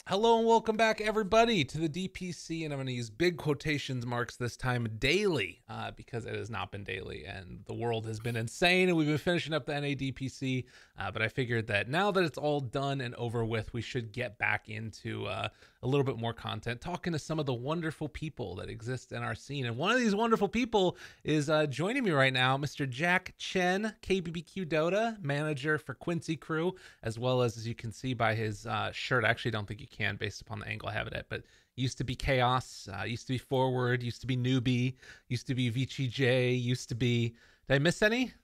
Hello and welcome back, everybody, to the DPC, and I'm going to use big quotations marks this time, daily, because it has not been daily, and the world has been insane, and we've been finishing up the NADPC, but I figured that now that it's all done and over with, we should get back into a little bit more content, talking to some of the wonderful people that exist in our scene, and one of these wonderful people is joining me right now, Mr. Jack Chen, KBBQDota, manager for Quincy Crew, as well as you can see by his shirt. I actually don't think you can based upon the angle I have it at, but used to be Chaos, used to be Forward, used to be Newbie, used to be VCJ, used to be, did I miss any?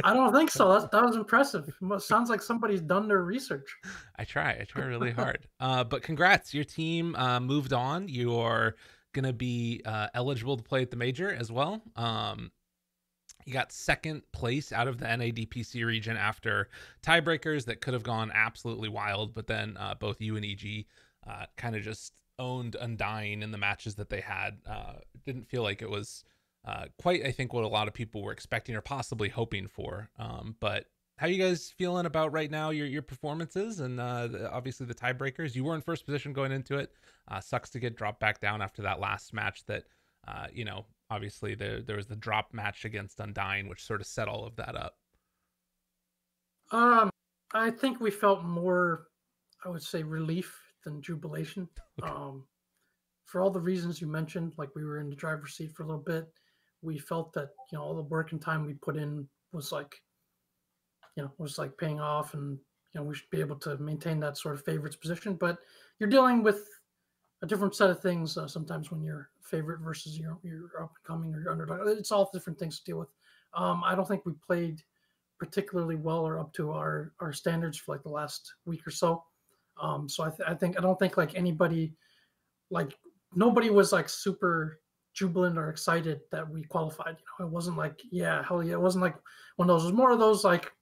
I don't think so. That was impressive. Sounds like somebody's done their research. I try really hard. But congrats, your team moved on. You're gonna be eligible to play at the major as well. You got second place out of the NADPC region after tiebreakers that could have gone absolutely wild, but then both you and EG kind of just owned Undying in the matches that they had. Didn't feel like it was quite, I think, what a lot of people were expecting or possibly hoping for. But how you guys feeling about right now your performances and obviously the tiebreakers? You were in first position going into it. Sucks to get dropped back down after that last match that, obviously there was the drop match against Undying, which sort of set all of that up. I think we felt more, I would say, relief than jubilation. Okay. For all the reasons you mentioned, like we were in the driver's seat for a little bit. We felt that all the work and time we put in was paying off, and we should be able to maintain that sort of favorites position. But you're dealing with a different set of things sometimes when you're favorite versus you're up and coming or you're underdog. It's all different things to deal with. I don't think we played particularly well or up to our standards for like the last week or so. So I don't think like anybody, like nobody was like super jubilant or excited that we qualified. It wasn't like, yeah, hell yeah. It wasn't like one of those. It was more of those like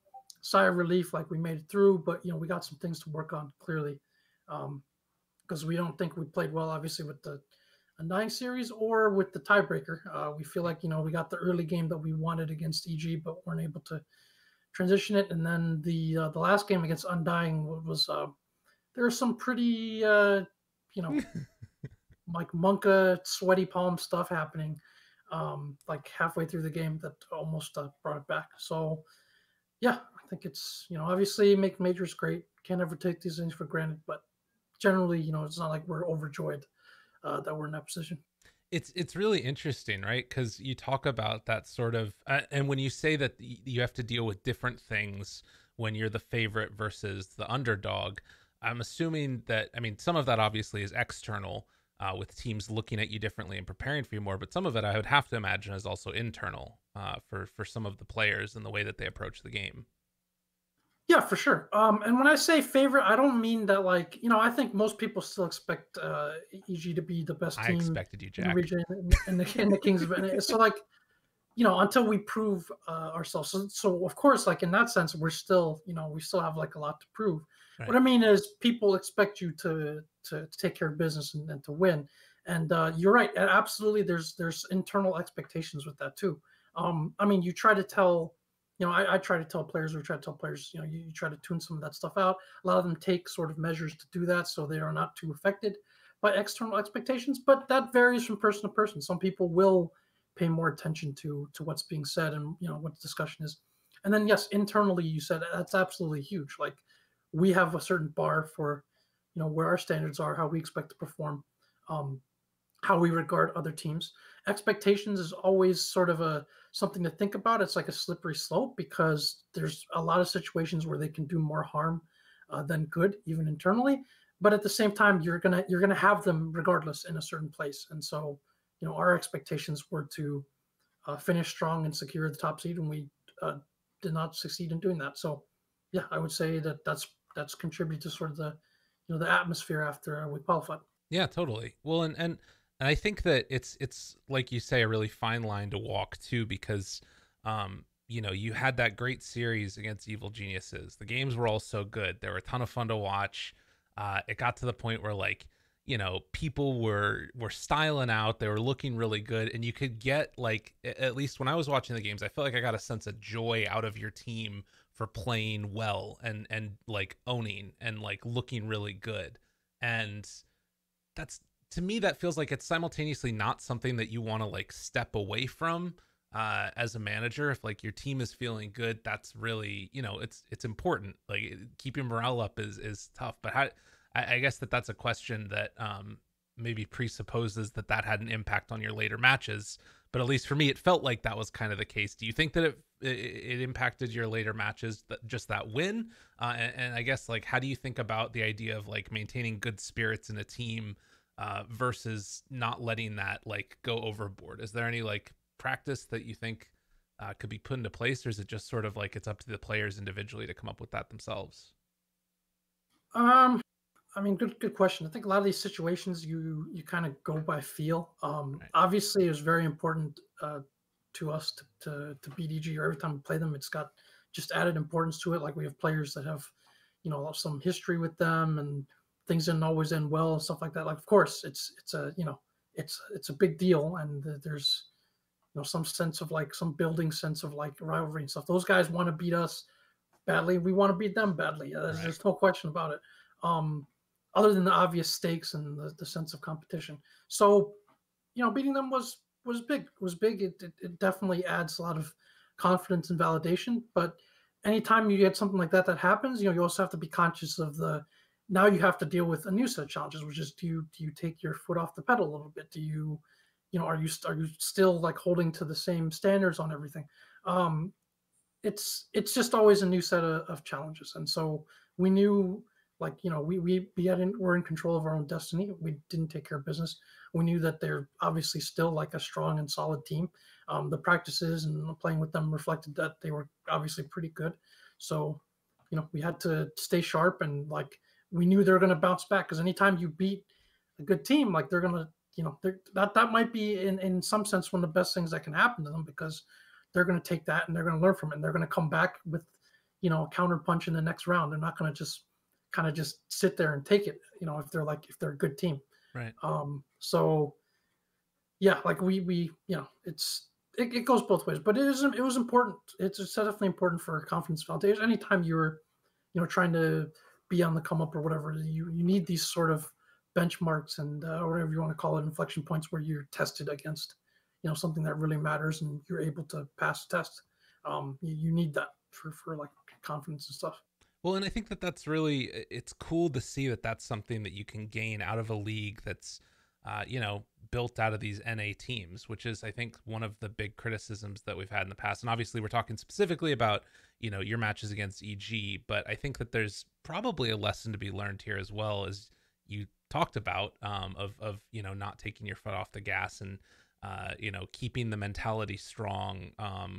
sigh of relief, like we made it through, but we got some things to work on clearly. Because we don't think we played well, obviously, with the Undying series or with the tiebreaker. We feel like, we got the early game that we wanted against EG, but weren't able to transition it. And then the last game against Undying was there was some pretty, like Monka sweaty palm stuff happening like halfway through the game that almost brought it back. So, yeah, I think it's, obviously make majors great. Can't ever take these things for granted, but generally, it's not like we're overjoyed that we're in that position. It's really interesting, right? Because you talk about that sort of, and when you say that you have to deal with different things when you're the favorite versus the underdog, I'm assuming that, I mean, some of that obviously is external with teams looking at you differently and preparing for you more, but some of it I would have to imagine is also internal for some of the players and the way that they approach the game. Yeah, for sure. And when I say favorite, I don't mean that like, I think most people still expect EG to be the best I team expected you, Jack. in the region and the Kings of it. So like, until we prove ourselves. So of course, like in that sense, we're still, we still have like a lot to prove. Right. What I mean is people expect you to take care of business and to win. And you're right. Absolutely. There's internal expectations with that too. I mean, you try to tell, I try to tell players, you try to tune some of that stuff out. A lot of them take sort of measures to do that so they are not too affected by external expectations, but that varies from person to person. Some people will pay more attention to what's being said and, what the discussion is. And then, yes, internally, you said that's absolutely huge. Like we have a certain bar for, where our standards are, how we expect to perform, how we regard other teams. Expectations is always sort of something to think about. It's like a slippery slope because there's a lot of situations where they can do more harm than good, even internally. But at the same time, you're gonna have them regardless in a certain place. And so, our expectations were to finish strong and secure the top seed, and we did not succeed in doing that. So, yeah, I would say that's contributed to sort of the the atmosphere after we qualified. Yeah, totally. Well, and I think that it's like you say, a really fine line to walk too, because you had that great series against Evil Geniuses. The games were all so good. They were a ton of fun to watch. It got to the point where like, people were styling out. They were looking really good, and you could get like, at least when I was watching the games, I felt like I got a sense of joy out of your team for playing well and like owning and like looking really good. And that's, to me, that feels like it's simultaneously not something that you want to like step away from as a manager. If like your team is feeling good, that's really, you know, it's important. Like keeping morale up is tough. But how, I guess that's a question that maybe presupposes that had an impact on your later matches. But at least for me, it felt like that was kind of the case. Do you think that it impacted your later matches, that just that win? And I guess like, how do you think about the idea of like maintaining good spirits in a team versus not letting that like go overboard? Is there any like practice that you think could be put into place, or is it just sort of like it's up to the players individually to come up with that themselves? I mean, good question. I think a lot of these situations you kind of go by feel. Right. Obviously, it was very important to us to BDG, or every time we play them, it's got just added importance to it. Like we have players that have, you know, some history with them, and things didn't always end well and stuff like that. Like, of course, it's a, you know, it's a big deal, and there's, you know, some sense of like some building sense of like rivalry and stuff. Those guys want to beat us badly. We want to beat them badly. There's no question about it. Other than the obvious stakes and the sense of competition. So, you know, beating them was big. It was big. It definitely adds a lot of confidence and validation. But anytime you get something like that happens, you know, you also have to be conscious of now you have to deal with a new set of challenges, which is do you take your foot off the pedal a little bit? Do you, you know, are you still like holding to the same standards on everything? It's just always a new set of challenges, and so we knew, like, you know, we're in control of our own destiny. We didn't take care of business. We knew that they're obviously still like a strong and solid team. The practices and playing with them reflected that they were obviously pretty good. So, you know, we had to stay sharp, and like we knew they were going to bounce back, because anytime you beat a good team, like they're going to, you know, that might be in some sense one of the best things that can happen to them, because they're going to take that and they're going to learn from it, and they're going to come back with, you know, a counter punch in the next round. They're not going to just kind of just sit there and take it, you know, if they're a good team. Right. So yeah, like we you know, it goes both ways, but it was important. It's definitely important for confidence validation. Anytime you're, you know, trying to be on the come up or whatever, you need these sort of benchmarks and or whatever you want to call it, inflection points, where you're tested against, you know, something that really matters and you're able to pass the test. You need that for like confidence and stuff. Well, and I think that's really, it's cool to see that's something that you can gain out of a league that's, you know, built out of these NA teams, which is, I think, one of the big criticisms that we've had in the past. And obviously, we're talking specifically about, you know, your matches against EG, but I think that there's probably a lesson to be learned here as well, as you talked about, of you know, not taking your foot off the gas and, you know, keeping the mentality strong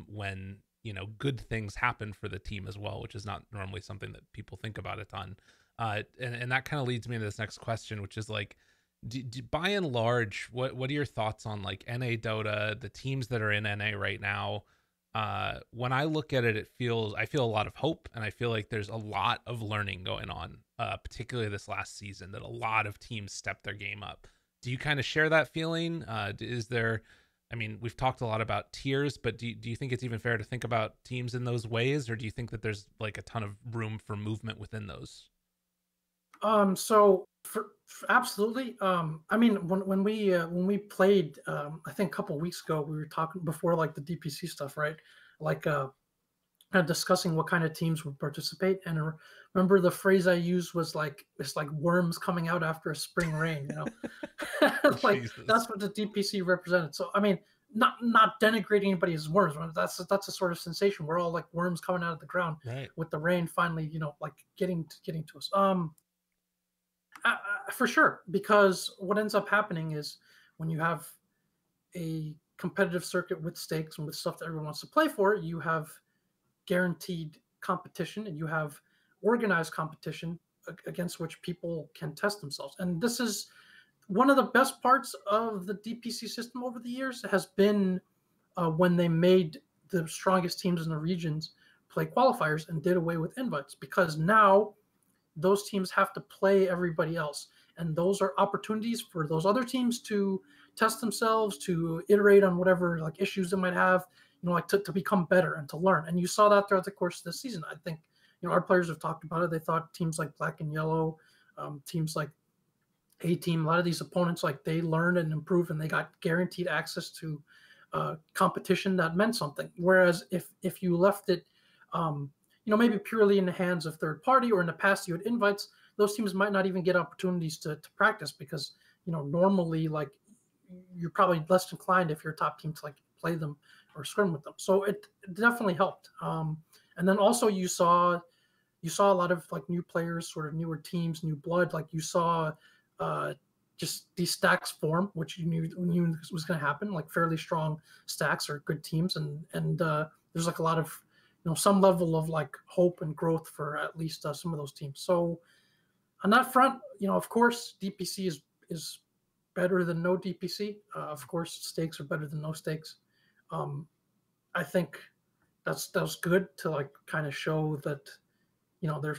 when, you know, good things happen for the team as well, which is not normally something that people think about a ton. And that kind of leads me to this next question, which is like, by and large, what are your thoughts on like NA Dota, the teams that are in NA right now? When I look at it, I feel a lot of hope, and I feel like there's a lot of learning going on, particularly this last season, that a lot of teams stepped their game up. Do you kind of share that feeling? Is there, I mean, we've talked a lot about tiers, but do you think it's even fair to think about teams in those ways, or do you think that there's like a ton of room for movement within those? So for absolutely. I mean, when we played, I think a couple of weeks ago, we were talking before like the DPC stuff, right? Like kind of discussing what kind of teams would participate. And I remember the phrase I used was like, it's like worms coming out after a spring rain, you know. Like Jesus. that's what the DPC represented. So I mean, not denigrating anybody as worms. That's a sort of sensation. We're all like worms coming out of the ground, Right. with the rain finally, you know, like getting to us. For sure, because what ends up happening is when you have a competitive circuit with stakes and with stuff that everyone wants to play for, you have guaranteed competition, and you have organized competition against which people can test themselves. And this is one of the best parts of the DPC system over the years, has been when they made the strongest teams in the regions play qualifiers and did away with invites, because now those teams have to play everybody else, and those are opportunities for those other teams to test themselves, to iterate on whatever like issues they might have, you know, like to become better and to learn. And you saw that throughout the course of the season. I think, you know, our players have talked about it. They thought teams like Black and Yellow, teams like A team, a lot of these opponents, like they learned and improved, and they got guaranteed access to competition that meant something. Whereas if you left it, maybe purely in the hands of third party, or in the past you had invites, those teams might not even get opportunities to practice, because normally, like, you're probably less inclined, if you're a top team, to like play them or scrim with them. So it definitely helped. And then also you saw a lot of like new players, sort of newer teams, new blood. Like you saw just these stacks form, which you knew was going to happen. Like fairly strong stacks or good teams, and there's like a lot of some level of like hope and growth for at least some of those teams. So on that front, of course, DPC is better than no DPC. Of course, stakes are better than no stakes. I think that's good to like kind of show that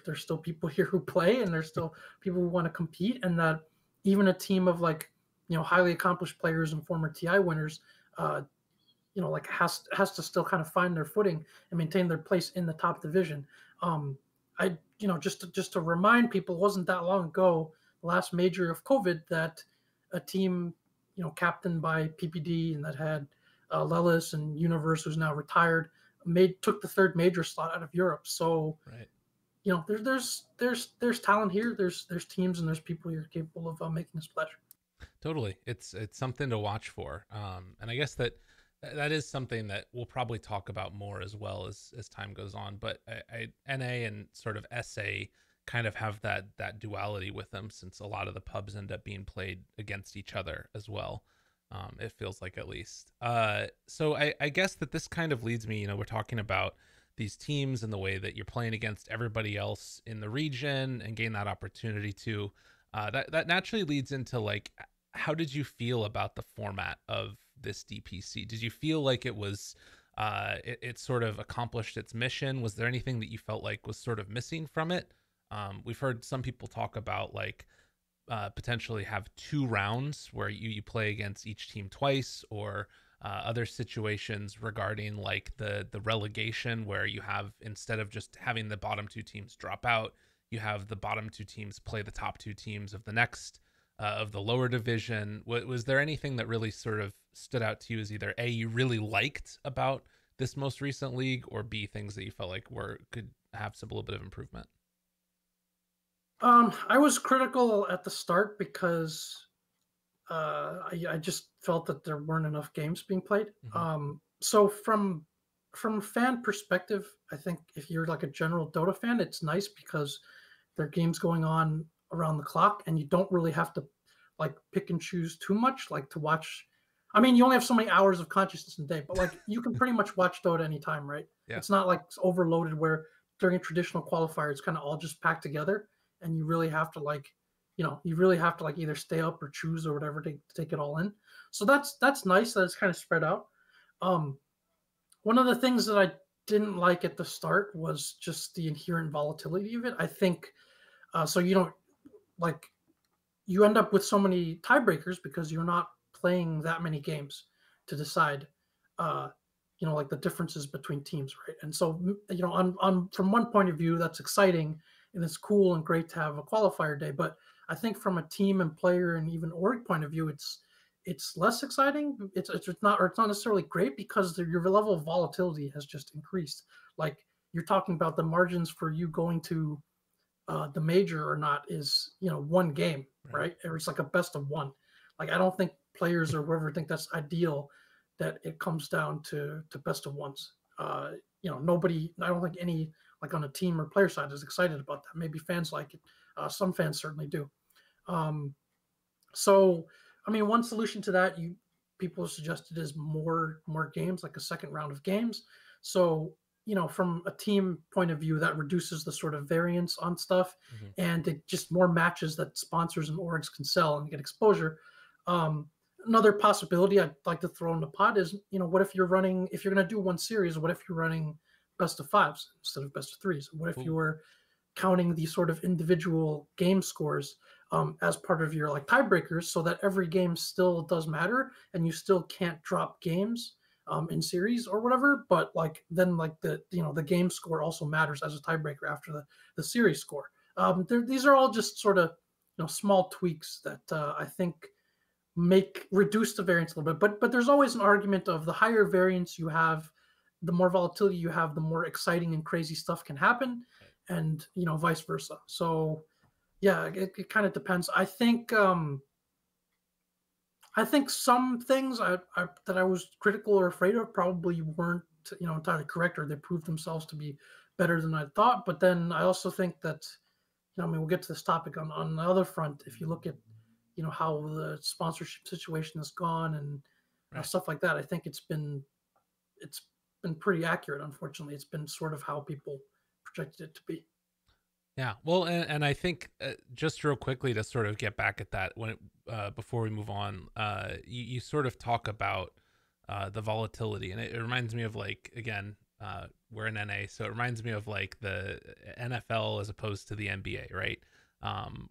there's still people here who play, and there's still people who want to compete, and that even a team of like highly accomplished players and former TI winners, like has to still kind of find their footing and maintain their place in the top division. Just to remind people, it wasn't that long ago, the last major of COVID, that a team captained by PPD and that had Lelis and Universe, who's now retired, took the third major slot out of Europe. So right. There's talent here. There's teams and there's people here capable of making a splash. Totally, it's something to watch for. And I guess that is something that we'll probably talk about more as well as time goes on. But NA and sort of SA kind of have that duality with them, since a lot of the pubs end up being played against each other as well. It feels like, at least. So I guess that this kind of leads me, we're talking about these teams and the way that you're playing against everybody else in the region and gain that opportunity to that naturally leads into like, how did you feel about the format of this DPC? Did you feel like it was it sort of accomplished its mission? Was there anything that you felt like was sort of missing from it? We've heard some people talk about like potentially have 2 rounds where you play against each team twice, or other situations regarding like the relegation, where you have, instead of just having the bottom 2 teams drop out, you have the bottom 2 teams play the top 2 teams of the next of the lower division. Was there anything that really sort of stood out to you as either A, you really liked about this most recent league, or B, things that you felt like could have a little bit of improvement? I was critical at the start because I just felt that there weren't enough games being played. Mm-hmm. So from a fan perspective, I think if you're like a general Dota fan, it's nice because there are games going on around the clock, and you don't really have to like pick and choose too much, like to watch. I mean, you only have so many hours of consciousness in a day, but like you can pretty much watch Dota anytime, right? Yeah. It's not like it's overloaded where during a traditional qualifier, it's kind of all just packed together, and you really have to like either stay up or choose or whatever to take it all in. So that's nice that it's kind of spread out. One of the things that I didn't like at the start was just the inherent volatility of it. I think so you end up with so many tiebreakers because you're not playing that many games to decide like the differences between teams, right? And so on from one point of view, that's exciting and it's cool and great to have a qualifier day, but I think from a team and player and even org point of view, it's less exciting. It's not necessarily great, because your level of volatility has just increased. Like you're talking about the margins for you going to the major or not is 1 game, right? Or it's like a best of 1. Like I don't think players or whoever think that's ideal, that it comes down to best of 1s. Nobody, I don't think any, like on a team or player side, is excited about that. Maybe fans like it. Some fans certainly do. So, I mean, one solution to that, people have suggested, is more games, like a second round of games. So, from a team point of view, that reduces the sort of variance on stuff, mm-hmm. and it just more matches that sponsors and orgs can sell and get exposure. Another possibility I'd like to throw in the pot is, what if you're going to do 1 series, what if you're running best of 5s instead of best of 3s? What if you were counting the sort of individual game scores as part of your like tiebreakers, so that every game still does matter and you still can't drop games in series or whatever, but like then like the game score also matters as a tiebreaker after the series score. These are all just sort of small tweaks that I think reduce the variance a little bit. But there's always an argument of the higher variance you have, the more volatility you have, the more exciting and crazy stuff can happen, and vice versa. So yeah, it kind of depends. I think some things that I was critical or afraid of probably weren't entirely correct, or they proved themselves to be better than I thought. But then I also think that I mean, we'll get to this topic on the other front. If you look at how the sponsorship situation has gone and stuff like that, I think it's been pretty accurate. Unfortunately, it's been sort of how people projected it to be. Yeah, well, and I think just real quickly to sort of get back at that before we move on, you sort of talk about the volatility, and it reminds me of, like, again, we're in NA, so it reminds me of like the NFL as opposed to the NBA, right?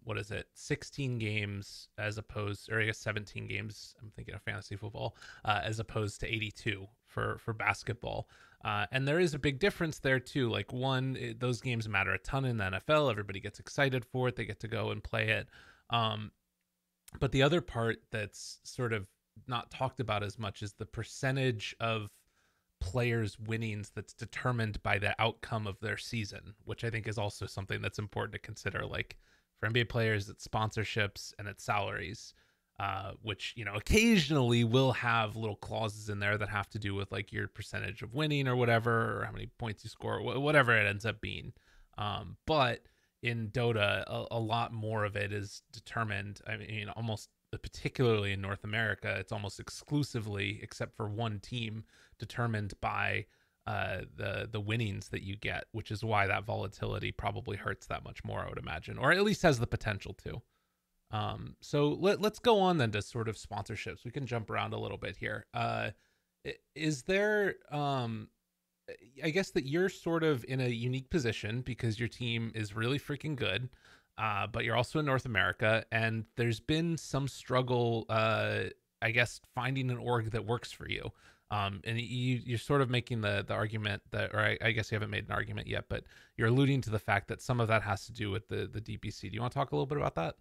What is it? 16 games as opposed, or I guess 17 games. I'm thinking of fantasy football, as opposed to 82 for basketball. And there is a big difference there too. Like, those games matter a ton in the NFL. Everybody gets excited for it. They get to go and play it. But the other part that's sort of not talked about as much is the percentage of players' winnings that's determined by the outcome of their season, which I think is also something that's important to consider. Like, for NBA players, it's sponsorships and it's salaries, which occasionally will have little clauses in there that have to do with like your percentage of winning or whatever, or how many points you score, whatever it ends up being. But in Dota, a lot more of it is determined. I mean, almost particularly in North America, it's almost exclusively, except for one team, determined by the winnings that you get, which is why that volatility probably hurts that much more, I would imagine, or at least has the potential to. So let's go on then to sort of sponsorships. We can jump around a little bit here. Is there I guess that you're sort of in a unique position because your team is really freaking good, but you're also in North America, and there's been some struggle, I guess, finding an org that works for you. And you're sort of making the argument that, or I guess you haven't made an argument yet, but you're alluding to the fact that some of that has to do with the DPC. Do you want to talk a little bit about that?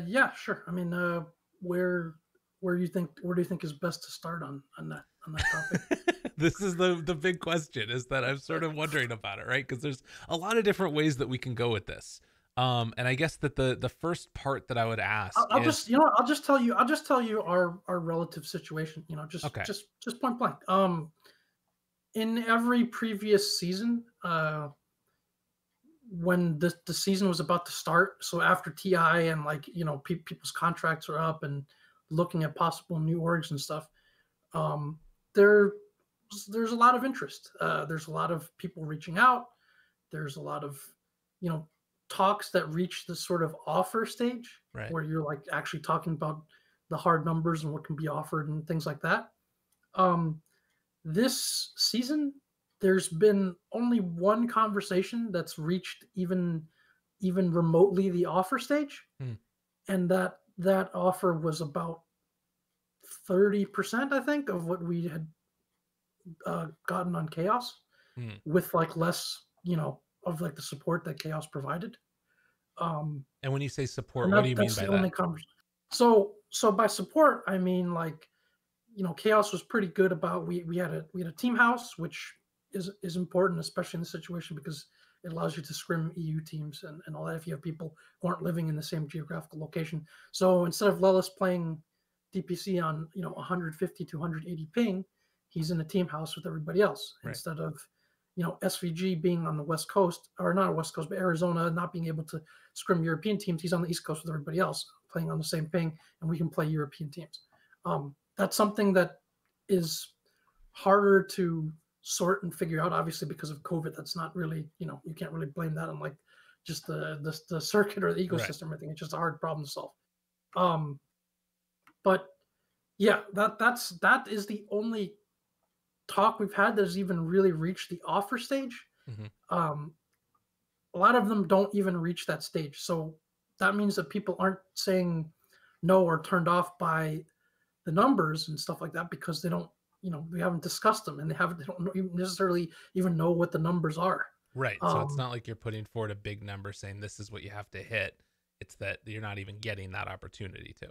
Yeah, sure. I mean, where do you think is best to start on that topic? This is the big question, is that I'm sort of wondering about it, right? Because there's a lot of different ways that we can go with this. And I guess that the first part that I would ask I'll just tell you our relative situation, just point blank. In every previous season, when the season was about to start, so after TI and people's contracts are up and looking at possible new orgs and stuff, there's a lot of interest. There's a lot of people reaching out. There's a lot of talks that reach the sort of offer stage, right, where you're like actually talking about the hard numbers and what can be offered and things like that. This season, there's been only one conversation that's reached even remotely the offer stage, and that offer was about 30%, I think, of what we had gotten on Chaos, with like less, of like the support that Chaos provided. And when you say support, what do you mean by that? So by support, I mean, like, Chaos was pretty good about, we had a team house, which is important, especially in this situation, because it allows you to scrim EU teams and all that if you have people who aren't living in the same geographical location. So instead of Lelis playing DPC on 150 to 180 ping, he's in a team house with everybody else, right, instead of SVG being on the West Coast, or not West Coast, but Arizona, not being able to scrim European teams. He's on the East Coast with everybody else playing on the same ping, and we can play European teams. That's something that is harder to sort and figure out, obviously, because of COVID. That's not really, you can't really blame that on like just the circuit or the ecosystem, right. I think it's just a hard problem to solve. But yeah, that is the only talk we've had that has even really reached the offer stage. A lot of them don't even reach that stage, so that means that people aren't saying no or turned off by the numbers and stuff like that, because they don't, we haven't discussed them, and they don't necessarily even know what the numbers are. Right. So it's not like you're putting forward a big number saying this is what you have to hit. It's that you're not even getting that opportunity to.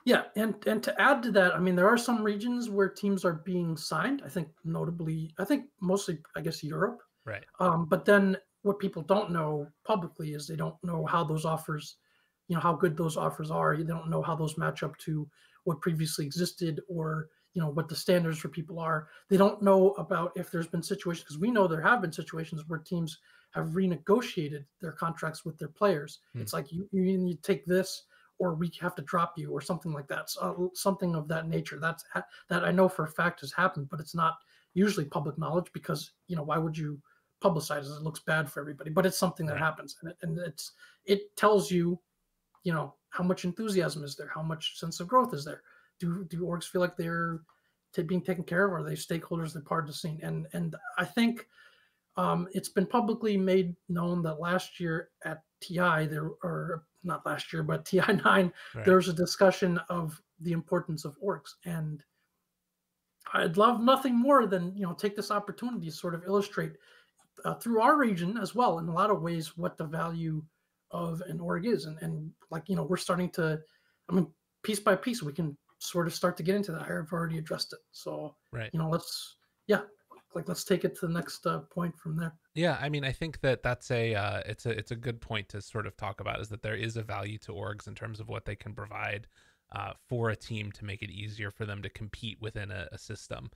Yeah, and to add to that, I mean, there are some regions where teams are being signed. I think notably, I think mostly, I guess, Europe. Right. But then what people don't know publicly is they don't know how those offers, how good those offers are. They don't know how those match up to what previously existed, or what the standards for people are. They don't know about if there's been situations, because we know there have been situations where teams have renegotiated their contracts with their players. It's like you need to take this, or we have to drop you, or something like that. So, something of that nature. That I know for a fact has happened, but it's not usually public knowledge, because why would you publicize it? It looks bad for everybody, but it's something that happens, and it tells you, how much enthusiasm is there, how much sense of growth is there. Do orgs feel like they're being taken care of? Are they stakeholders? They're part of the scene, and I think it's been publicly made known that last year at TI, or not last year, but TI9, there was a discussion of the importance of orgs. And I'd love nothing more than, take this opportunity to sort of illustrate through our region as well, in a lot of ways, what the value of an org is. And like, we're starting to, piece by piece, we can sort of start to get into that. I've already addressed it. So, let's take it to the next point from there. Yeah, I mean, I think that's it's a good point to sort of talk about, is that there is a value to orgs in terms of what they can provide for a team to make it easier for them to compete within a system.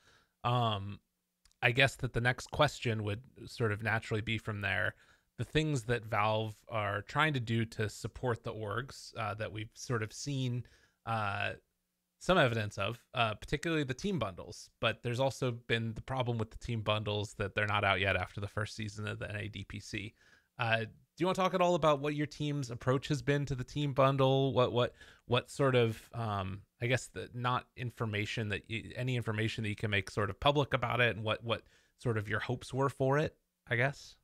I guess that the next question would sort of naturally be from there, the things that Valve are trying to do to support the orgs that we've sort of seen some evidence of, particularly the team bundles. But there's also been the problem with the team bundles that they're not out yet after the first season of the NADPC. Do you want to talk at all about what your team's approach has been to the team bundle? What sort of, I guess, not information any information that you can make sort of public about it, and what sort of your hopes were for it, I guess?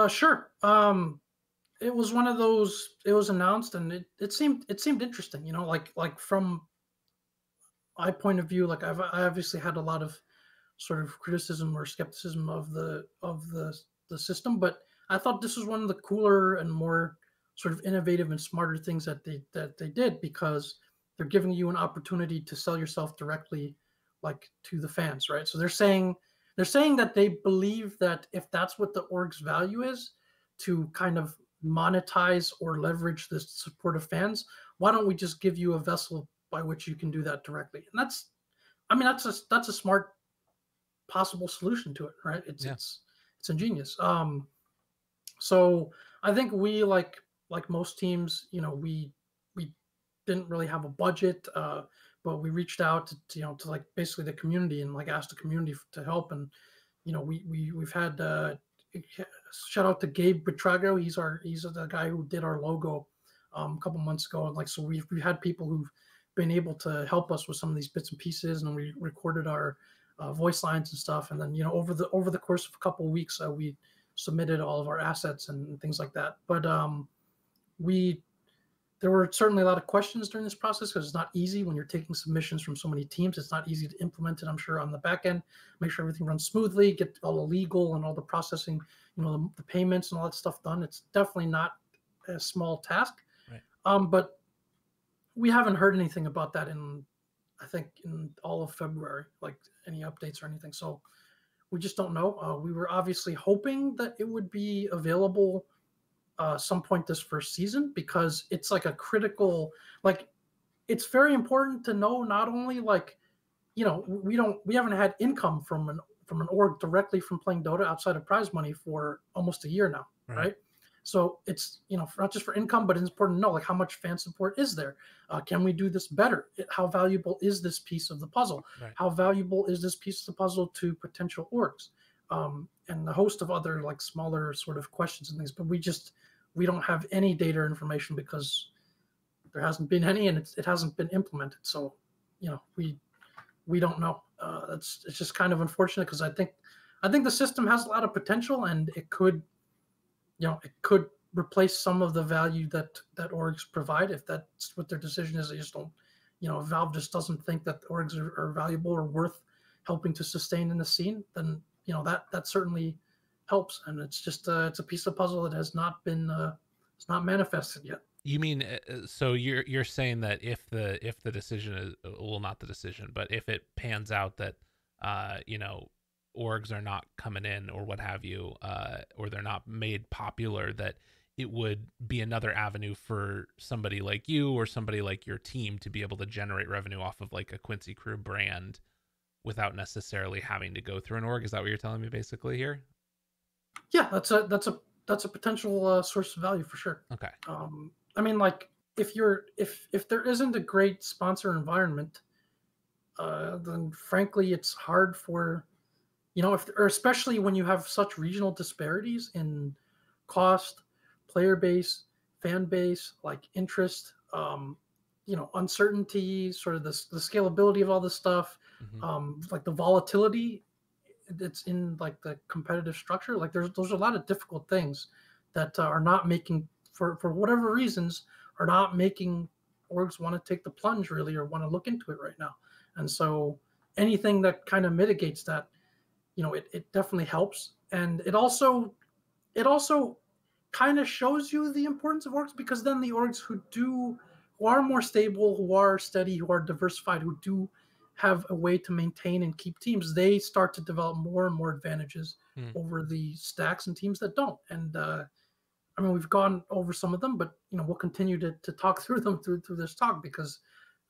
Sure. It was one of those. It was announced, and it seemed interesting. Like from my point of view, like I obviously had a lot of sort of criticism or skepticism of the system, but I thought this was one of the cooler and more sort of innovative and smarter things that they did, because they're giving you an opportunity to sell yourself directly, like, to the fans, right? So they're saying that they believe that if that's what the org's value is, to kind of monetize or leverage the support of fans, why don't we just give you a vessel by which you can do that directly? And that's a smart possible solution to it, right? It's ingenious. So I think we, like most teams, we didn't really have a budget, but we reached out to like basically the community, and like asked the community to help. And we've had shout out to Gabe Betrago. He's the guy who did our logo a couple months ago. And like, so we've had people who've been able to help us with some of these bits and pieces, and we recorded our voice lines and stuff. And then over the course of a couple of weeks, we submitted all of our assets and things like that. But there were certainly a lot of questions during this process, because it's not easy when you're taking submissions from so many teams. It's not easy to implement it, I'm sure, on the back end, make sure everything runs smoothly, get all the legal and all the processing, the payments and all that stuff done. It's definitely not a small task. Right. But we haven't heard anything about that in all of February, like any updates or anything. So we just don't know. We were obviously hoping that it would be available some point this first season, because it's like a critical, like, it's very important to know, not only like, we haven't had income from an org directly from playing Dota outside of prize money for almost a year now, right? So it's, not just for income, but it's important to know, like, how much fan support is there? Can we do this better? How valuable is this piece of the puzzle? Right. How valuable is this piece of the puzzle to potential orgs? And a host of other, like, smaller sort of questions and things. But we don't have any data or information, because there hasn't been any, and it hasn't been implemented. So, we don't know. It's just kind of unfortunate, because I think the system has a lot of potential, and it could replace some of the value that orgs provide, if that's what their decision is. They just don't, if Valve just doesn't think that orgs are valuable or worth helping to sustain in the scene, then that certainly helps, and it's just it's a piece of puzzle that has not been it's not manifested yet. You mean so you're saying that if the decision is, well, not the decision, but if it pans out that orgs are not coming in or what have you, or they're not made popular, that it would be another avenue for somebody like you or somebody like your team to be able to generate revenue off of like a Quincy Crew brand without necessarily having to go through an org. Is that what you're telling me basically here? Yeah, that's a potential source of value for sure. Okay. I mean, like if there isn't a great sponsor environment, then frankly, it's hard for or especially when you have such regional disparities in cost, player base, fan base, like interest, uncertainty, sort of the scalability of all this stuff, like the volatility it's in like the competitive structure. Like those are a lot of difficult things that are not making for whatever reasons are not making orgs want to take the plunge really or want to look into it right now. And so anything that kind of mitigates that, it definitely helps. And it also kind of shows you the importance of orgs, because then the orgs who are more stable, who are steady, who are diversified, who do have a way to maintain and keep teams, they start to develop more and more advantages over the stacks and teams that don't. And I mean, we've gone over some of them, but we'll continue to talk through them through this talk, because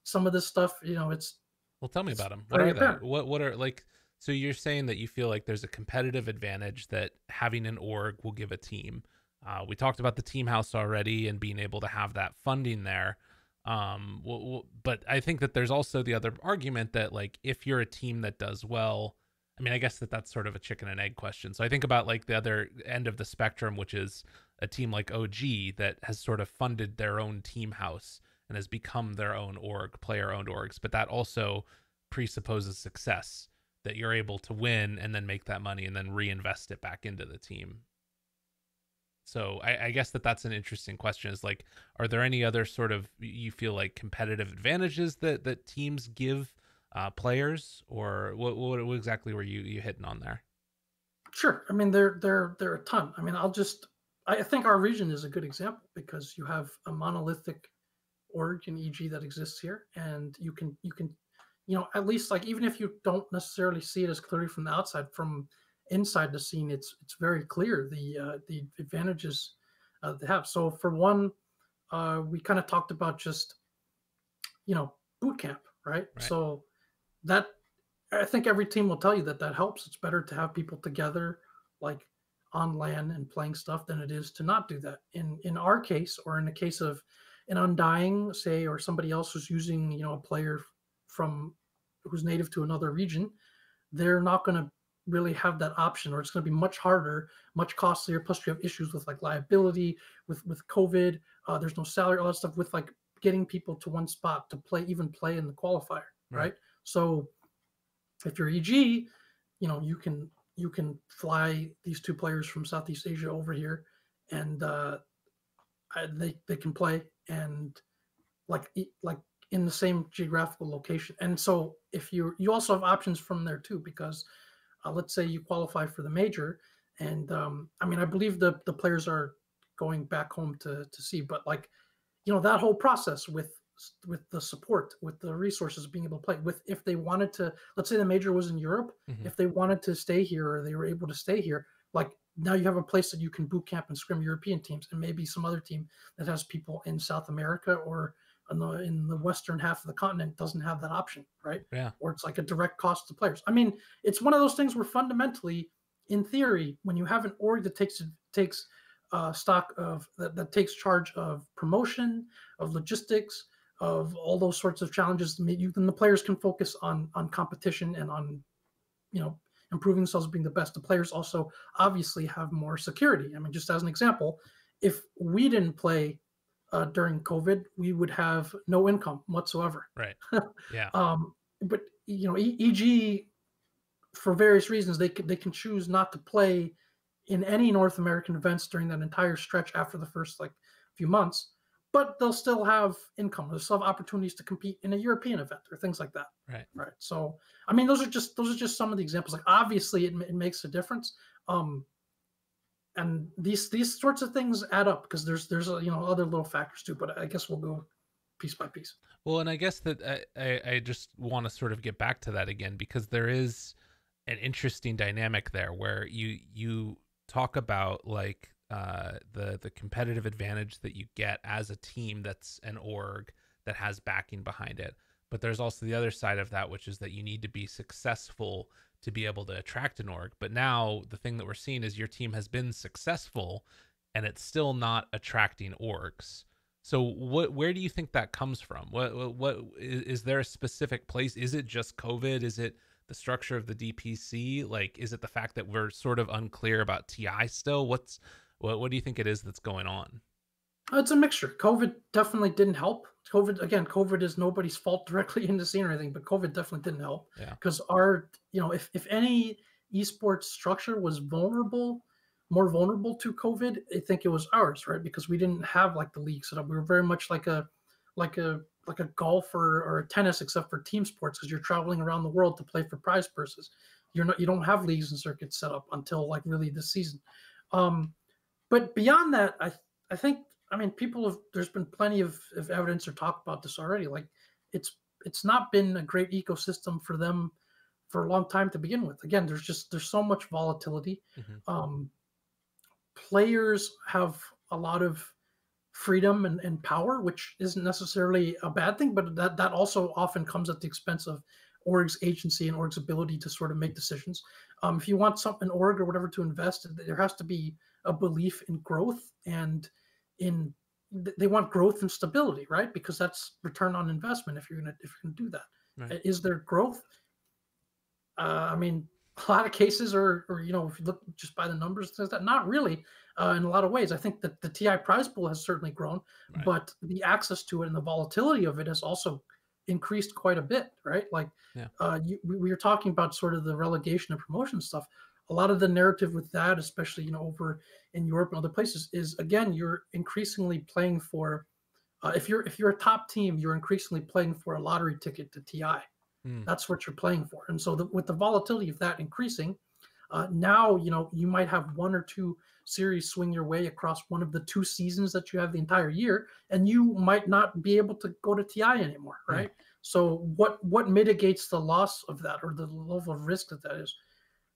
some of this stuff, it's. Well, tell me about them. What are they? What are like? So you're saying that you feel like there's a competitive advantage that having an org will give a team. We talked about the team house already and being able to have that funding there. But I think that there's also the other argument that like if you're a team that does well, I mean, I guess that's sort of a chicken and egg question. So I think about like the other end of the spectrum, which is a team like OG that has sort of funded their own team house and has become their own org, player-owned orgs. But that also presupposes success, that you're able to win and then make that money and then reinvest it back into the team. So I guess that's an interesting question, is like, are there any other sort of, you feel like, competitive advantages that teams give players, or what exactly were you hitting on there? Sure. I mean, there are a ton. I mean, I think our region is a good example, because you have a monolithic org in EG that exists here, and you can at least, like, even if you don't necessarily see it as clearly from the outside, from inside the scene, it's very clear the advantages they have. So for one, we kind of talked about just boot camp, right? So that, I think every team will tell you that helps. It's better to have people together, like on LAN and playing stuff, than it is to not do that. In our case, or in the case of an Undying, say, or somebody else who's using a player who's native to another region, they're not going to really have that option, or it's going to be much harder, much costlier. Plus, you have issues with like liability, with COVID. There's no salary, all that stuff, with like getting people to one spot to play in the qualifier, right? So if you're EG, you can fly these two players from Southeast Asia over here, and they can play, and like in the same geographical location. And so if you also have options from there too, because let's say you qualify for the major, and I mean, I believe the players are going back home to see, but like, that whole process with the support, with the resources, being able to play with, if they wanted to, let's say the major was in Europe, if they wanted to stay here, or they were able to stay here, like now you have a place that you can boot camp and scrim European teams, and maybe some other team that has people in South America or in the western half of the continent doesn't have that option, right? Yeah. Or it's like a direct cost to players. I mean, it's one of those things where fundamentally, in theory, when you have an org that takes stock of that takes charge of promotion, of logistics, of all those sorts of challenges, then the players can focus on competition and on improving themselves, being the best. The players also obviously have more security. I mean, just as an example, if we didn't play during COVID, we would have no income whatsoever. Right. Yeah. But EG, for various reasons, they can choose not to play in any North American events during that entire stretch after the first like few months. but they'll still have income. They'll still have opportunities to compete in a European event or things like that. Right. Right. So, I mean, those are just some of the examples. Like, obviously, it makes a difference. And these sorts of things add up because there's other little factors too. But I guess we'll go piece by piece. Well, and I guess that I just want to sort of get back to that again, because there is an interesting dynamic there where you talk about like the competitive advantage that you get as a team that's an org that has backing behind it. But there's also the other side of that, which is that you need to be successful to be able to attract an org. But now the thing that we're seeing is your team has been successful and it's still not attracting orgs. So where do you think that comes from? What is there a specific place? Is it just COVID? Is it the structure of the DPC? Like, is it the fact that we're sort of unclear about TI still? What do you think it is that's going on? It's a mixture. COVID definitely didn't help. COVID is nobody's fault directly in the scene or anything, but COVID definitely didn't help. Yeah. Because if any esports structure was more vulnerable to COVID, I think it was ours, right? Because we didn't have like the league set up. We were very much like a golf or a tennis, except for team sports, because you're traveling around the world to play for prize purses. You don't have leagues and circuits set up until like really this season. But beyond that, I think, I mean, there's been plenty of evidence or talk about this already. Like, it's not been a great ecosystem for them for a long time to begin with. Again, there's so much volatility. Mm-hmm. Players have a lot of freedom and power, which isn't necessarily a bad thing, but that also often comes at the expense of org's agency and org's ability to sort of make decisions. If you want an org or whatever to invest, there has to be a belief in growth, and they want growth and stability, right? Because that's return on investment if you're gonna do that. Right. Is there growth? I mean, a lot of cases or if you look just by the numbers, things that not really. In a lot of ways, I think that the TI prize pool has certainly grown, right, but the access to it and the volatility of it has also increased quite a bit, right? Like, yeah. We were talking about sort of the relegation and promotion stuff. A lot of the narrative with that, especially over in Europe and other places, is again, you're increasingly playing for. If you're a top team, you're increasingly playing for a lottery ticket to TI. That's what you're playing for. And so with the volatility of that increasing, now, you might have one or two series swing your way across one of the 2 seasons that you have the entire year, and you might not be able to go to TI anymore, right? So what mitigates the loss of that, or the level of risk that is?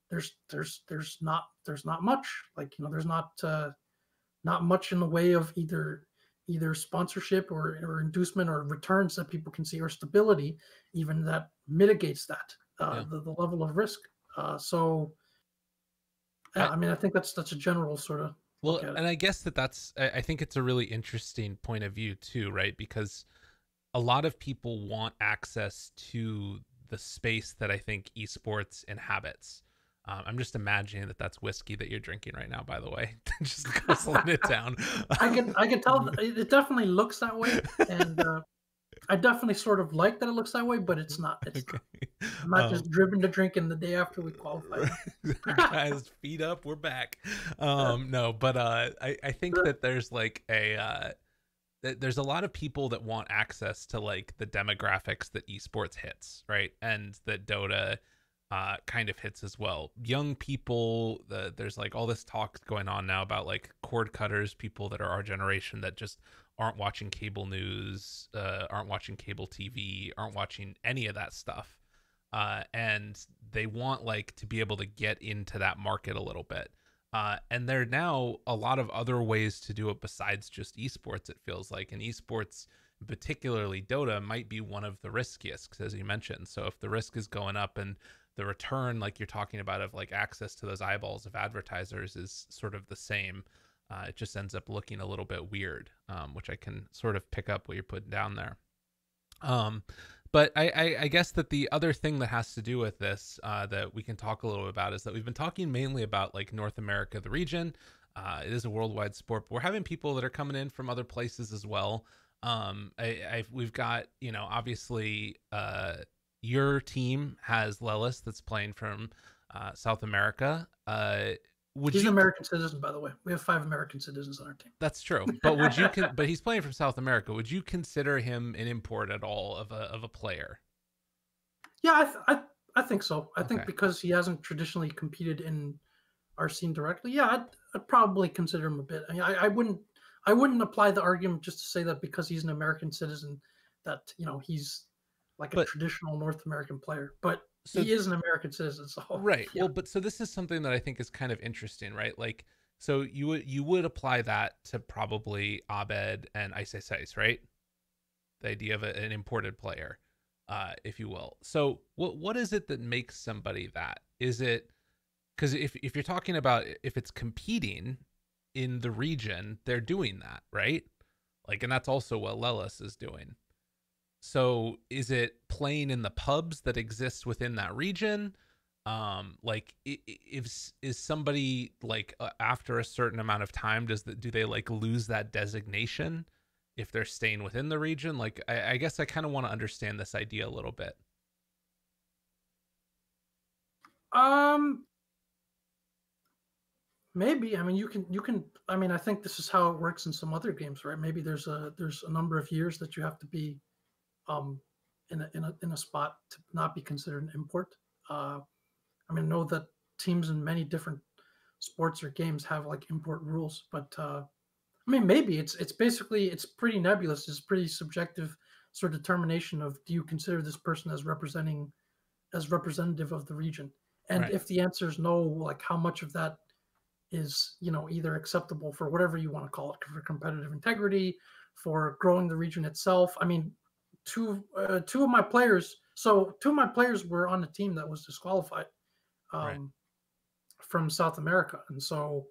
There's not much. Like, there's not much in the way of either sponsorship or inducement or returns that people can see, or stability even that mitigates that the level of risk. So I mean, I think that's a general sort of well, and I guess I think it's a really interesting point of view too, right? Because a lot of people want access to the space that I think esports inhabits. I'm just imagining that that's whiskey that you're drinking right now, by the way. Just guzzling it down. I can tell it definitely looks that way, and I definitely sort of like that it looks that way, but it's not. It's okay. Not. I'm not just driven to drinking the day after we qualify. Guys, feet up, we're back. No, but I think that there's like there's a lot of people that want access to like the demographics that esports hits, right? And that Dota kind of hits as well. Young people, there's like all this talk going on now about like cord cutters, people that are our generation that just aren't watching cable news, aren't watching cable TV, aren't watching any of that stuff. And they want like to be able to get into that market a little bit. And there are now a lot of other ways to do it besides just esports, it feels like. And esports, particularly Dota, might be one of the riskiest, as you mentioned. So if the risk is going up and the return, like you're talking about, of like access to those eyeballs of advertisers is sort of the same, it just ends up looking a little bit weird, which I can sort of pick up what you're putting down there. But I guess that the other thing that has to do with this that we can talk a little bit about is that we've been talking mainly about like North America, the region. It is a worldwide sport, but we're having people that are coming in from other places as well. We've got, obviously your team has Lelis that's playing from South America. He's an American citizen, by the way. We have 5 American citizens on our team. That's true. But but he's playing from South America. Would you consider him an import at all of a player? Yeah, I think so. I think because he hasn't traditionally competed in our scene directly, yeah, I'd probably consider him a bit. I mean, I wouldn't apply the argument just to say that because he's an American citizen that, you know, he's like a traditional North American player. But he is an American citizen, so right. Yeah. Well, but so this is something that I think is kind of interesting, right? Like, so you would apply that to probably Abed and Ice, right? The idea of an imported player, if you will. So what is it that makes somebody that? Is it because if you're talking about if it's competing in the region, they're doing that, right? Like, and that's also what Lelis is doing. So is it playing in the pubs that exist within that region? Like is somebody like after a certain amount of time, do they like lose that designation if they're staying within the region? Like, I guess I kind of want to understand this idea a little bit. Maybe. I mean, you can. I mean, I think this is how it works in some other games, right? Maybe there's a number of years that you have to be in a spot to not be considered an import. I mean, I know that teams in many different sports or games have like import rules, but I mean, maybe it's basically it's pretty nebulous. It's pretty subjective sort of determination of do you consider this person as representative of the region, and if the answer is no, like how much of that is, you know, either acceptable for whatever you want to call it, for competitive integrity, for growing the region itself. I mean, two of my players were on the team that was disqualified from South America, and so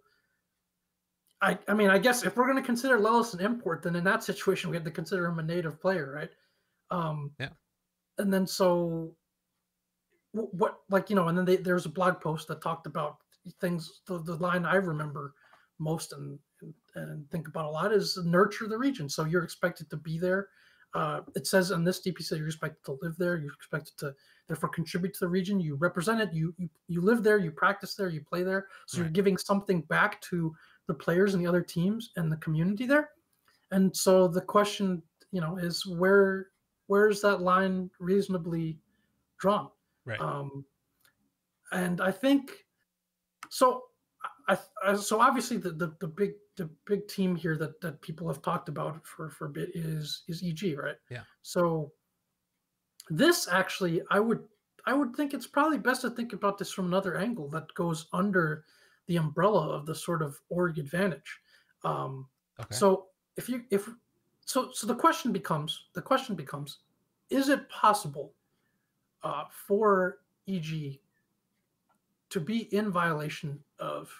I mean, I guess if we're going to consider Lelis an import, then in that situation we have to consider him a native player, right? And then so what, like, you know, and then there's a blog post that talked about things. The line I remember most and think about a lot is nurture the region. So you're expected to be there. It says on this DPC you're expected to live there. You're expected to therefore contribute to the region. You represent it. You live there. You practice there. You play there. So you're giving something back to the players and the other teams and the community there. And so the question, you know, is where's that line reasonably drawn? Right. And I think so. So obviously the big team here that people have talked about for a bit is EG, right? Yeah. So this actually, I would think it's probably best to think about this from another angle that goes under the umbrella of the sort of org advantage. So so the question becomes, is it possible for EG to be in violation of,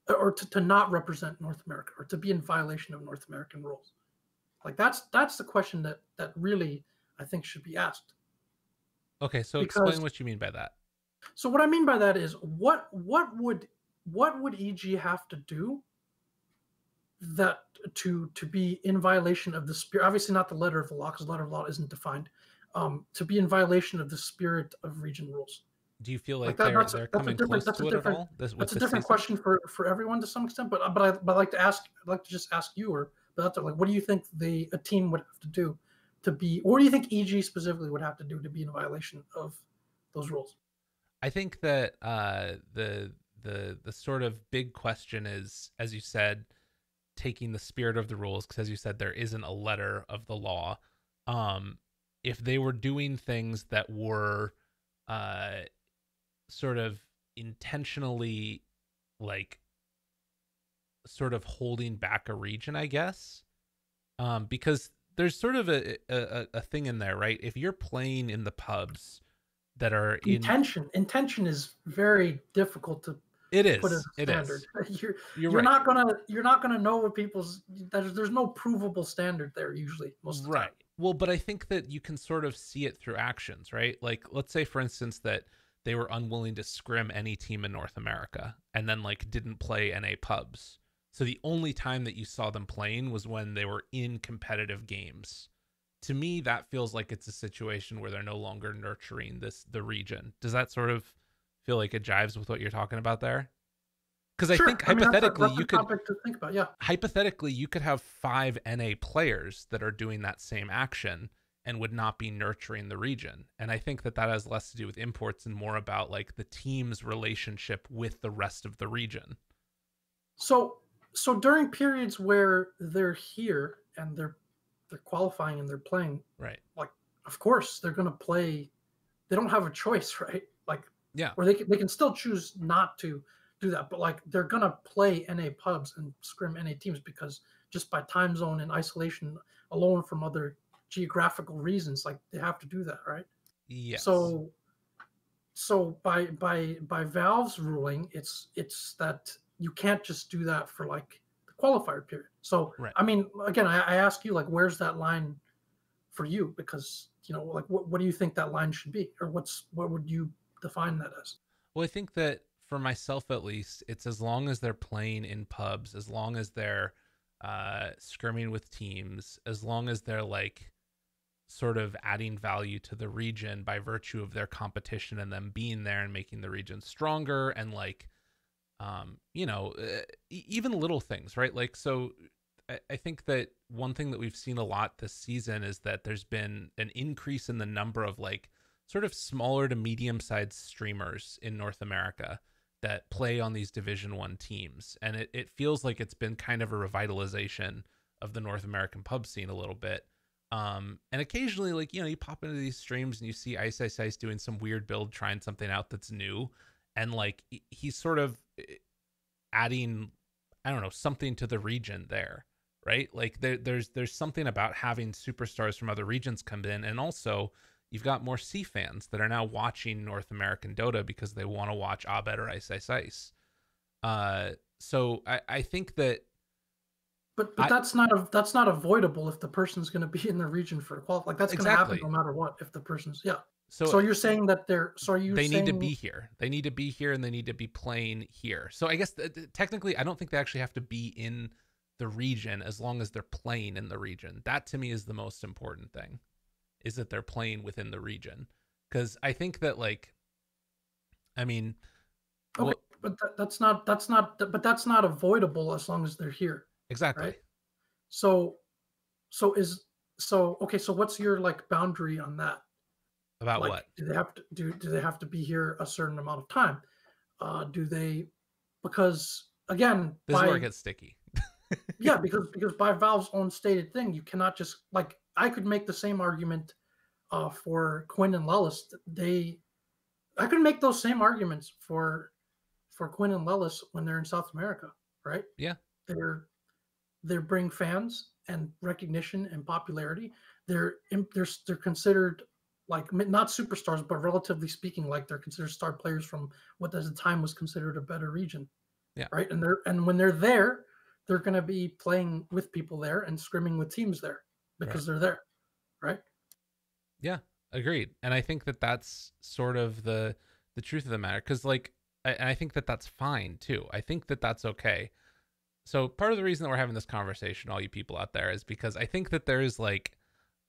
or to not represent North America, or to be in violation of North American rules? Like that's the question that really I think should be asked. Okay, so explain what you mean by that. So what I mean by that is what would EG have to do that to be in violation of the spirit? Obviously not the letter of the law, because the letter of the law isn't defined. To be in violation of the spirit of region rules. Do you feel like they're coming close to it at all? That's a different question for everyone to some extent. But I'd like to just ask you, or like, what do you think a team would have to do to be, or what do you think EG specifically would have to do to be in violation of those rules? I think that the sort of big question is, as you said, taking the spirit of the rules, because as you said, there isn't a letter of the law. If they were doing things that were sort of intentionally, like, sort of holding back a region, I guess, because there's sort of a thing in there, right? If you're playing in the pubs that are intention is very difficult to put as a standard. You're not gonna know what people's, there's no provable standard there usually most of the time. Well, but I think that you can sort of see it through actions, right? Like, let's say for instance that they were unwilling to scrim any team in North America and then like didn't play NA pubs. So the only time that you saw them playing was when they were in competitive games. To me, that feels like it's a situation where they're no longer nurturing the region. Does that sort of feel like it jives with what you're talking about there? Because I Sure. think I mean, hypothetically that's a topic to think about. Yeah. hypothetically you could have 5 NA players that are doing that same action and would not be nurturing the region. And I think that has less to do with imports and more about like the team's relationship with the rest of the region. So during periods where they're here and they're qualifying and they're playing, Right. like, of course they're going to play. They don't have a choice, right? Like, yeah, or they can still choose not to do that, but like they're going to play NA pubs and scrim NA teams because just by time zone and isolation alone from other geographical reasons, like they have to do that, right? yes. So by Valve's ruling, it's that you can't just do that for like the qualifier period. So right. I mean, again, I ask you, like, where's that line for you? Because, you know, like what do you think that line should be, or what would you define that as? Well, I think that for myself at least, it's as long as they're playing in pubs, as long as they're scrimming with teams, as long as they're like sort of adding value to the region by virtue of their competition and them being there and making the region stronger, and like you know, even little things, right? Like, so I think that one thing that we've seen a lot this season is that there's been an increase in the number of like sort of smaller to medium sized streamers in North America that play on these Division 1 teams, and it feels like it's been kind of a revitalization of the North American pub scene a little bit. And occasionally, like, you know, you pop into these streams and you see Ice doing some weird build, trying something out that's new, and like he's sort of adding, I don't know, something to the region there, right? Like there's something about having superstars from other regions come in, and also you've got more C fans that are now watching North American Dota because they want to watch Abed or Ice. So I think that. But that's not avoidable if the person's going to be in the region for a qualify. Like, that's exactly. going to happen no matter what if the person's So you're saying that they need to be here. They need to be here, and they need to be playing here. So I guess technically, I don't think they actually have to be in the region as long as they're playing in the region. That to me is the most important thing, is that they're playing within the region. Because I think that, like, I mean, okay, but that's not avoidable as long as they're here. Exactly. Right? So okay. So what's your like boundary on that? About like, what? Do they have to be here a certain amount of time? Do they? Because again, this is where it gets sticky. Yeah, because by Valve's own stated thing, you cannot just, like, I could make the same argument for Quinn and Lellis. I could make those same arguments for Quinn and Lellis when they're in South America, right? Yeah. They bring fans and recognition and popularity. They're considered, like, not superstars, but relatively speaking, like, they're considered star players from what at the time was considered a better region. Yeah. Right. And when they're there, they're going to be playing with people there and scrimming with teams there because they're there. Right. Yeah, agreed. And I think that that's sort of the truth of the matter. Cause like, I think that that's fine too. I think that that's okay. So part of the reason that we're having this conversation, all you people out there, is because I think that there is like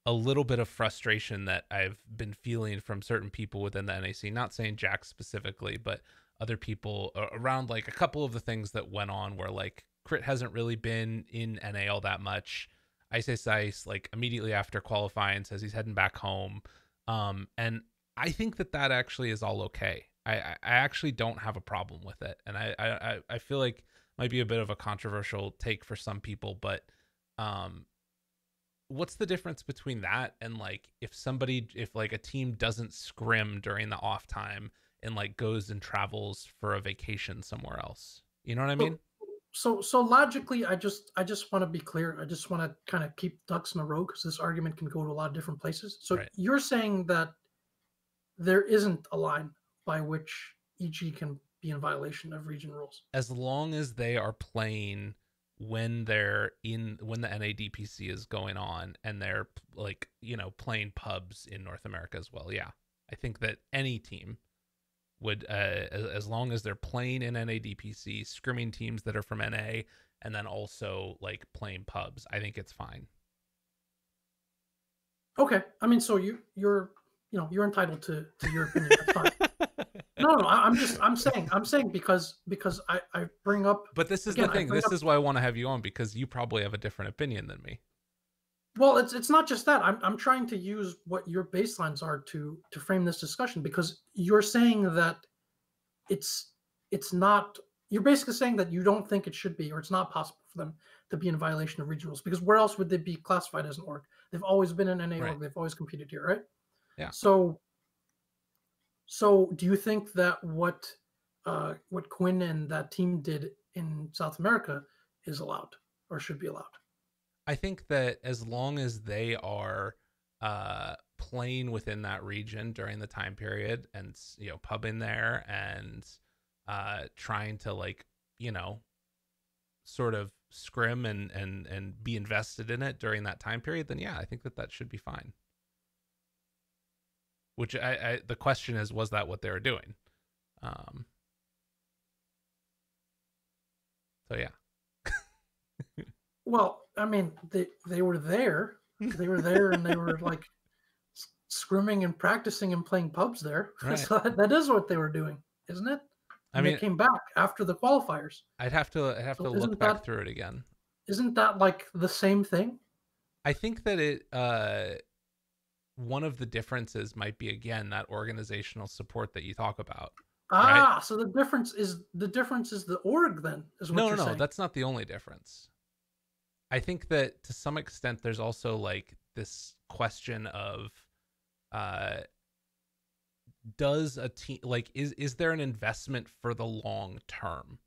a little bit of frustration that I've been feeling from certain people within the NAC, not saying Jack specifically, but other people around like a couple of the things that went on where like Crit hasn't really been in NA all that much. Ice like immediately after qualifying says he's heading back home. And I think that actually is all okay. I actually don't have a problem with it. And I feel like might be a bit of a controversial take for some people, but what's the difference between that and like if like a team doesn't scrim during the off time and like goes and travels for a vacation somewhere else? You know what I mean? So logically, I just want to be clear. I just want to kind of keep ducks in a row because this argument can go to a lot of different places. So You're saying that there isn't a line by which EG can be in violation of region rules, as long as they are playing when the NADPC is going on and they're like, you know, playing pubs in North America as well. Yeah, I think that any team would, as long as they're playing in NADPC, scrimming teams that are from NA, and then also like playing pubs, I think it's fine. Okay, I mean, so you're entitled to your opinion. That's fine. No. I'm saying because I bring up. But this is again, the thing. This is why I want to have you on, because you probably have a different opinion than me. Well, it's not just that. I'm trying to use what your baselines are to frame this discussion, because you're saying that it's not. You're basically saying that you don't think it should be, or it's not possible for them to be in violation of region rules, because where else would they be classified as an org? They've always been an NA org. They've always competed here, right? Yeah. So do you think that what Quinn and that team did in South America is allowed or should be allowed? I think that as long as they are playing within that region during the time period, and pubbing there and trying to, like, sort of scrim and be invested in it during that time period, then yeah, I think that should be fine. Which the question is, was that what they were doing? So yeah. Well, I mean, they were there. They were there, and they were like scrimming and practicing and playing pubs there. Right. So that is what they were doing, isn't it? And I mean, they came back after the qualifiers. I'd have to look back through it again. Isn't that like the same thing? I think that one of the differences might be, again, that organizational support that you talk about. Right? So the difference is the org, then, is what you're saying. No, that's not the only difference. I think that to some extent there's also like this question of does a team, like, is there an investment for the long term?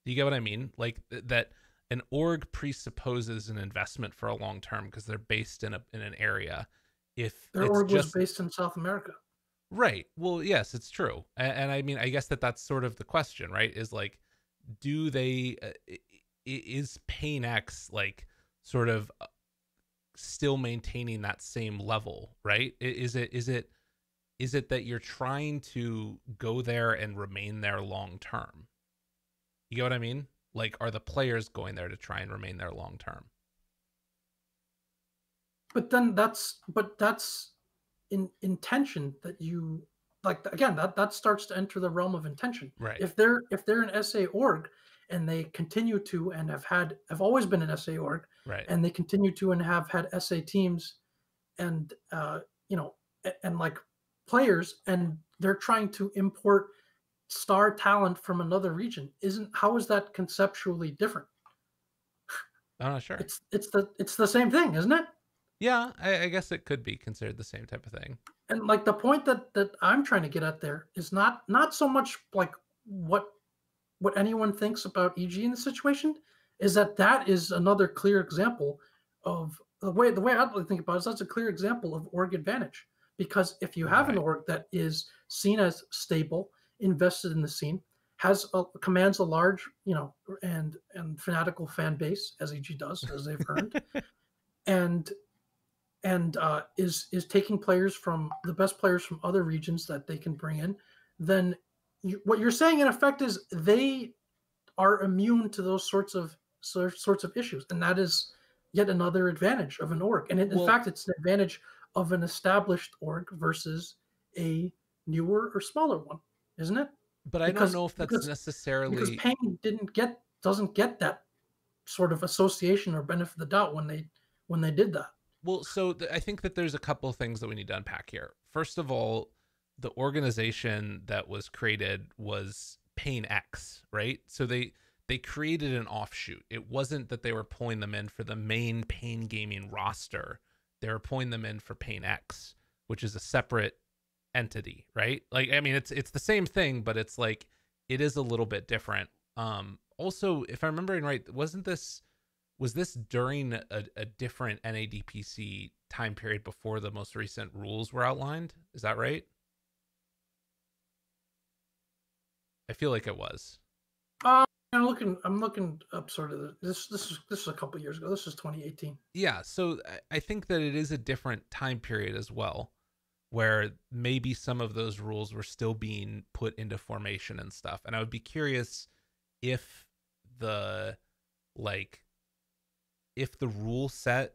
Do you get what I mean? Like that an org presupposes an investment for a long term because they're based in an area. If their org was based in South America. Right. Well, yes, it's true. And I mean, I guess that's sort of the question, right? Is like, do they is Pain X like sort of still maintaining that same level, right? Is it that you're trying to go there and remain there long term? You get what I mean? Like, are the players going there to try and remain there long term? But then that's in intention that you like. Again, that starts to enter the realm of intention. Right. If they're an SA org and they continue to and have always been an SA org, right, and they continue to and have had SA teams and and like players, and they're trying to import star talent from another region, how is that conceptually different? I'm not sure. It's the same thing, isn't it? Yeah, I guess it could be considered the same type of thing. And like the point that I'm trying to get at there is not so much like what anyone thinks about EG in the situation, is that is another clear example of the way I think about it is that's a clear example of org advantage. Because if you have an org that is seen as stable, invested in the scene, commands a large, and fanatical fan base, as EG does, as they've earned, and is taking players from the best players from other regions that they can bring in, then what you're saying in effect is they are immune to those sorts of issues, and that is yet another advantage of an org. And in fact, it's an advantage of an established org versus a newer or smaller one, isn't it? But I don't know if that's necessarily because Pain doesn't get that sort of association or benefit of the doubt when they did that. Well, so I think that there's a couple of things that we need to unpack here. First of all, the organization that was created was Pain X, right? So they created an offshoot. It wasn't that they were pulling them in for the main Pain Gaming roster. They were pulling them in for Pain X, which is a separate entity, right? Like, I mean, it's the same thing, but it's like, it is a little bit different. Also, if I'm remembering right, was this during a different NADPC time period before the most recent rules were outlined? Is that right? I feel like it was. I'm looking up sort of this is a couple years ago. This is 2018. Yeah, so I think that it is a different time period as well, where maybe some of those rules were still being put into formation and stuff. And I would be curious if the rule set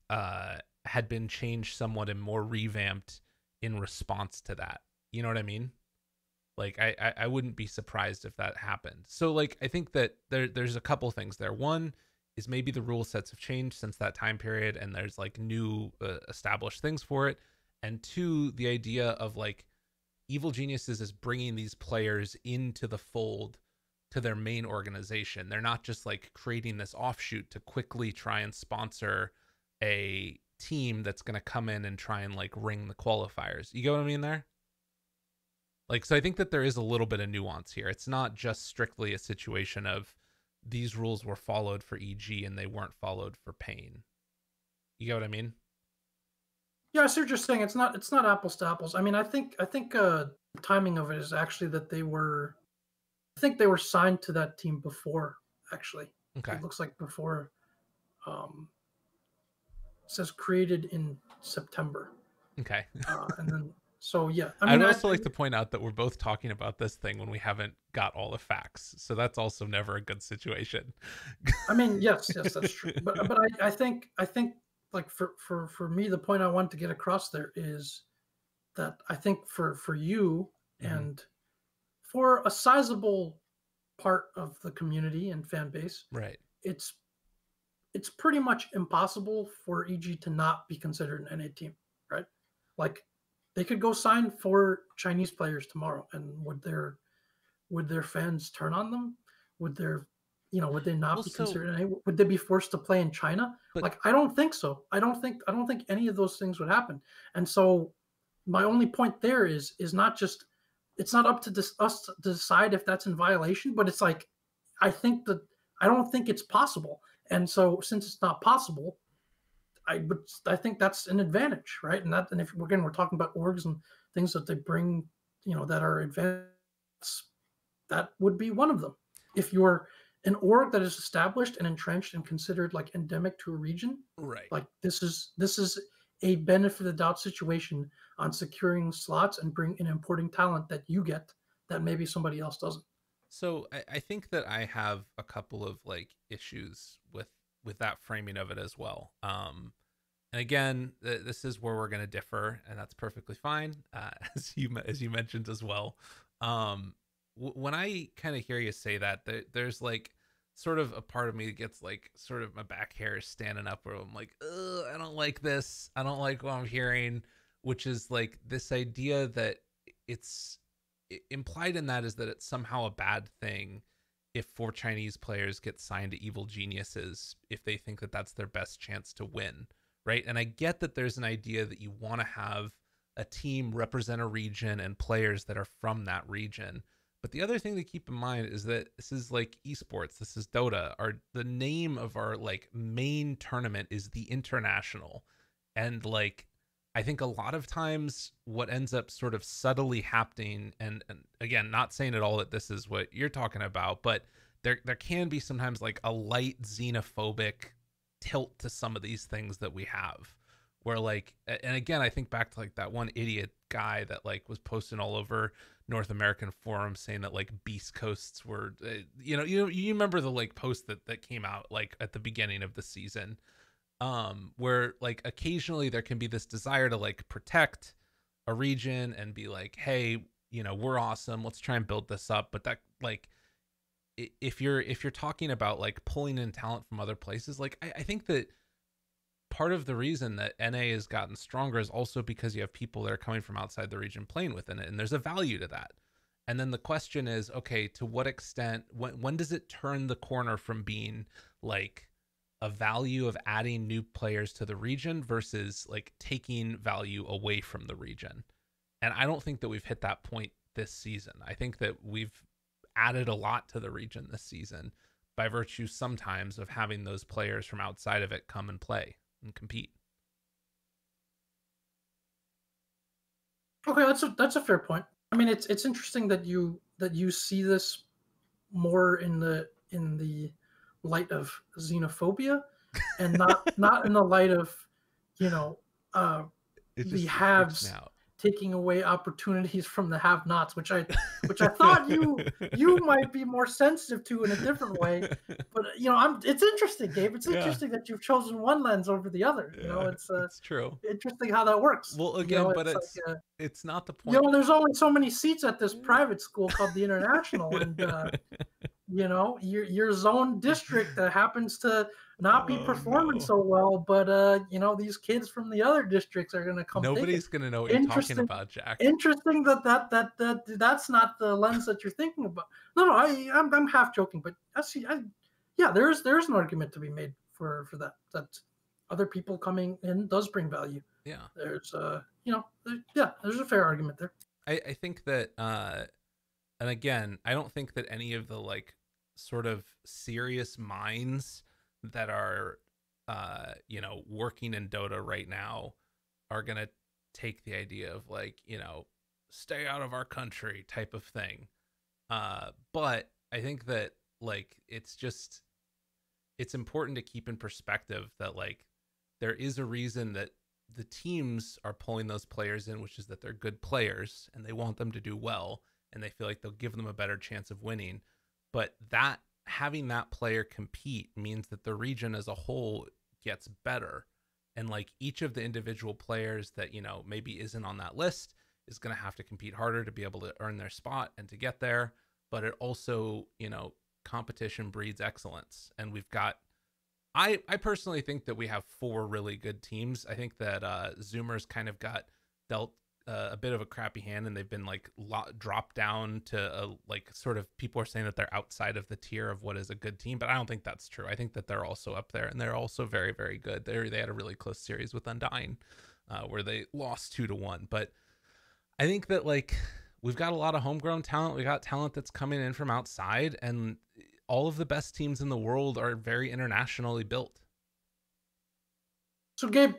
had been changed somewhat and more revamped in response to that. You know what I mean? Like I wouldn't be surprised if that happened. So like I think that there's a couple things there. One is maybe the rule sets have changed since that time period, and there's like new established things for it. And two, the idea of like Evil Geniuses is bringing these players into the fold to their main organization. They're not just like creating this offshoot to quickly try and sponsor a team that's going to come in and try and like ring the qualifiers. You get what I mean there? Like, so I think that there is a little bit of nuance here. It's not just strictly a situation of these rules were followed for EG and they weren't followed for Pain. You get what I mean? Yeah, I see what you're saying. It's not apples to apples. I mean, I think the timing of it is actually that I think they were signed to that team before, actually. Okay. It looks like before. It says created in September. Okay. And then, so yeah. I mean, I'd also like to point out that we're both talking about this thing when we haven't got all the facts. So that's also never a good situation. I mean, yes, that's true. But I think like for me, the point I want to get across there is that I think for you and for a sizable part of the community and fan base, right, it's pretty much impossible for EG to not be considered an NA team, right? Like they could go sign 4 Chinese players tomorrow, and would their fans turn on them? Would they not be considered NA? Would they be forced to play in China? Like I don't think so. I don't think any of those things would happen. And so my only point there is not just, it's not up to us to decide if that's in violation, but it's like I don't think it's possible. And so since it's not possible, I think that's an advantage, right? And if we're talking about orgs and things that they bring, that are advanced, that would be one of them. If you're an org that is established and entrenched and considered like endemic to a region, right? Like this is a benefit of the doubt situation on securing slots and importing talent that you get that maybe somebody else doesn't. So I think that I have a couple of like issues with that framing of it as well. And again, this is where we're going to differ, and that's perfectly fine, as you mentioned as well. When I kind of hear you say that, there's like sort of a part of me that gets like sort of my back hair standing up, where I'm like, ugh, I don't like this. I don't like what I'm hearing, which is like this idea that it's implied in that is that it's somehow a bad thing if 4 Chinese players get signed to Evil Geniuses if they think that that's their best chance to win, right? And I get that there's an idea that you want to have a team represent a region and players that are from that region. But the other thing to keep in mind is that this is like esports. This is Dota. The name of our like main tournament is the International. And like, I think a lot of times what ends up sort of subtly happening, and again, not saying at all that this is what you're talking about, but there can be sometimes like a light xenophobic tilt to some of these things that we have, where like, and again, I think back to like that one idiot guy that like was posting all over North American forums saying that like Beast Coasts were, you remember the like post that came out like at the beginning of the season, where like occasionally there can be this desire to like protect a region and be like, hey, we're awesome, let's try and build this up. But that like, if you're talking about like pulling in talent from other places, like I think that part of the reason that NA has gotten stronger is also because you have people that are coming from outside the region playing within it, and there's a value to that. And then the question is, okay, to what extent, when does it turn the corner from being like a value of adding new players to the region versus like taking value away from the region? And I don't think that we've hit that point this season. I think that we've added a lot to the region this season by virtue sometimes of having those players from outside of it come and play and compete. Okay, that's a fair point. I mean, it's interesting that you see this more in the light of xenophobia and not in the light of the haves taking away opportunities from the have-nots, which I thought you might be more sensitive to in a different way. But it's interesting, Gabe. It's interesting that you've chosen one lens over the other. It's true. Interesting how that works. Well, again, but it's not the point. There's only so many seats at this private school called the International, and your zone district that happens to not be performing so well, but these kids from the other districts are going to come. Nobody's going to know what you're talking about, Jack. Interesting that's not the lens that you're thinking about. No, I'm half joking, but there's an argument to be made for that. That other people coming in does bring value. Yeah, there's there's a fair argument there. I think that, and again, I don't think that any of the like sort of serious minds that are working in Dota right now are gonna take the idea of like, stay out of our country type of thing. But I think that like it's important to keep in perspective that like there is a reason that the teams are pulling those players in, which is that they're good players and they want them to do well and they feel like they'll give them a better chance of winning. But that having that player compete means that the region as a whole gets better. And like each of the individual players that, maybe isn't on that list is going to have to compete harder to be able to earn their spot and to get there. But it also, competition breeds excellence. And we've got, I personally think that we have 4 really good teams. I think that Zoomers kind of got dealt a bit of a crappy hand, and they've been like dropped down to like sort of people are saying that they're outside of the tier of what is a good team, but I don't think that's true. I think that they're also up there, and they're also very, very good. They had a really close series with Undying where they lost 2-1. But I think that like we've got a lot of homegrown talent. We got talent that's coming in from outside, and all of the best teams in the world are very internationally built. So Gabe,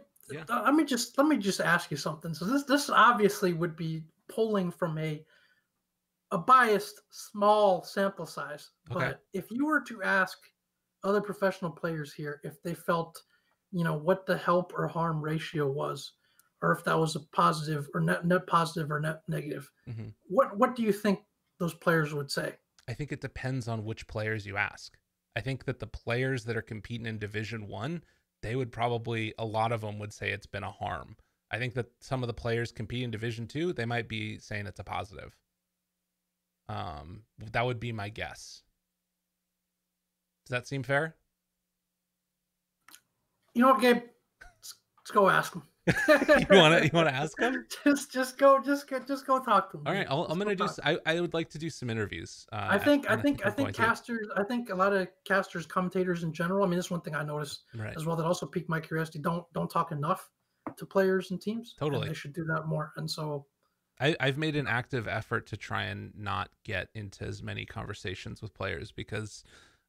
let me just ask you something. So this obviously would be pulling from a biased small sample size. Okay. But if you were to ask other professional players here if they felt, what the help or harm ratio was, or if that was a positive or net positive or net negative, what do you think those players would say? I think it depends on which players you ask. I think that the players that are competing in Division 1, they would probably, a lot of them would say it's been a harm. I think that some of the players competing in Division 2, they might be saying it's a positive. That would be my guess. Does that seem fair? You know what, Gabe? Let's go ask them. you want to ask them? Just go talk to them. All right, I'm gonna do. I would like to do some interviews. I think casters. I think a lot of casters, commentators in general. I mean, this is one thing I noticed as well that also piqued my curiosity. Don't talk enough to players and teams. Totally, and they should do that more. And so, I've made an active effort to try and not get into as many conversations with players because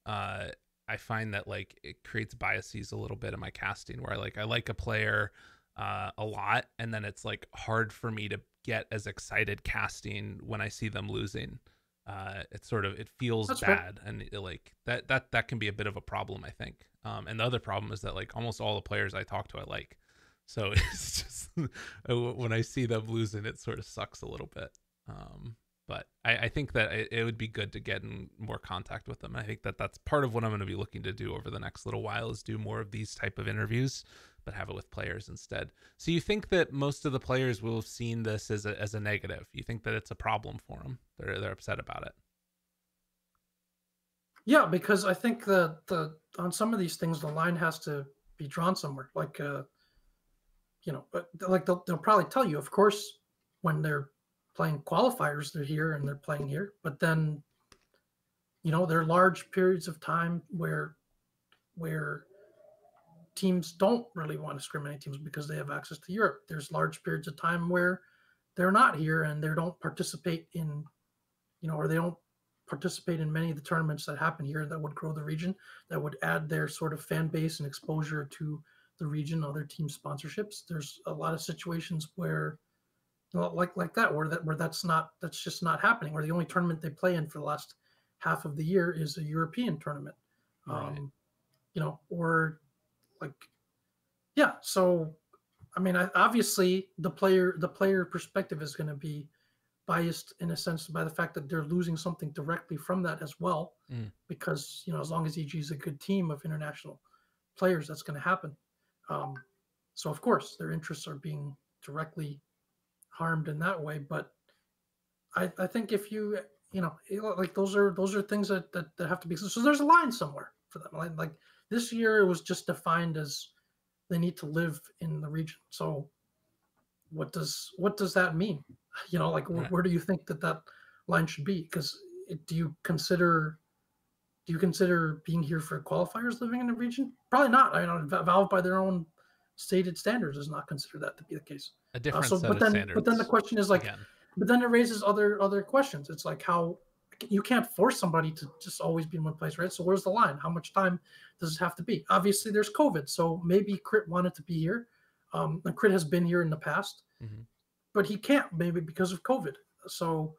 I find that like it creates biases a little bit in my casting where I like a player a lot, and then it's like hard for me to get as excited casting when I see them losing. It feels That's bad, and that can be a bit of a problem, I think. And the other problem is that like almost all the players I talk to I like, so it's just when I see them losing, it sort of sucks a little bit. But I think that it would be good to get in more contact with them. I think that that's part of what I'm going to be looking to do over the next little while is do more of these type of interviews, but have it with players instead. So you think that most of the players will have seen this as a negative? You think that it's a problem for them? They're upset about it? Yeah, because I think the on some of these things the line has to be drawn somewhere. Like like they'll probably tell you, of course, when they're playing qualifiers, they're here and they're playing here. But then, there are large periods of time where teams don't really want to discriminate teams because they have access to Europe. There's large periods of time where they're not here and they don't participate in, or they don't participate in many of the tournaments that happen here that would grow the region, that would add their sort of fan base and exposure to the region, other team sponsorships. There's a lot of situations where like that, where that's just not happening, where the only tournament they play in for the last half of the year is a European tournament. Right. Or like, yeah. So I mean, obviously the player perspective is going to be biased in a sense by the fact that they're losing something directly from that as well, because as long as EG is a good team of international players, that's going to happen. So of course their interests are being directly harmed in that way. But I think if like those are things that have to be. So there's a line somewhere for them. Like this year it was just defined as they need to live in the region. So what does that mean? Like where do you think that line should be? Because do you consider being here for qualifiers living in the region? Probably not. I know Valve by their own stated standards does not consider that to be the case. A different set of standards. But then the question is like, but then it raises other questions. It's like how you can't force somebody to just always be in one place, right? So where's the line? How much time does it have to be? Obviously, there's COVID, so maybe Crit wanted to be here. And Crit has been here in the past, but he can't maybe because of COVID. So,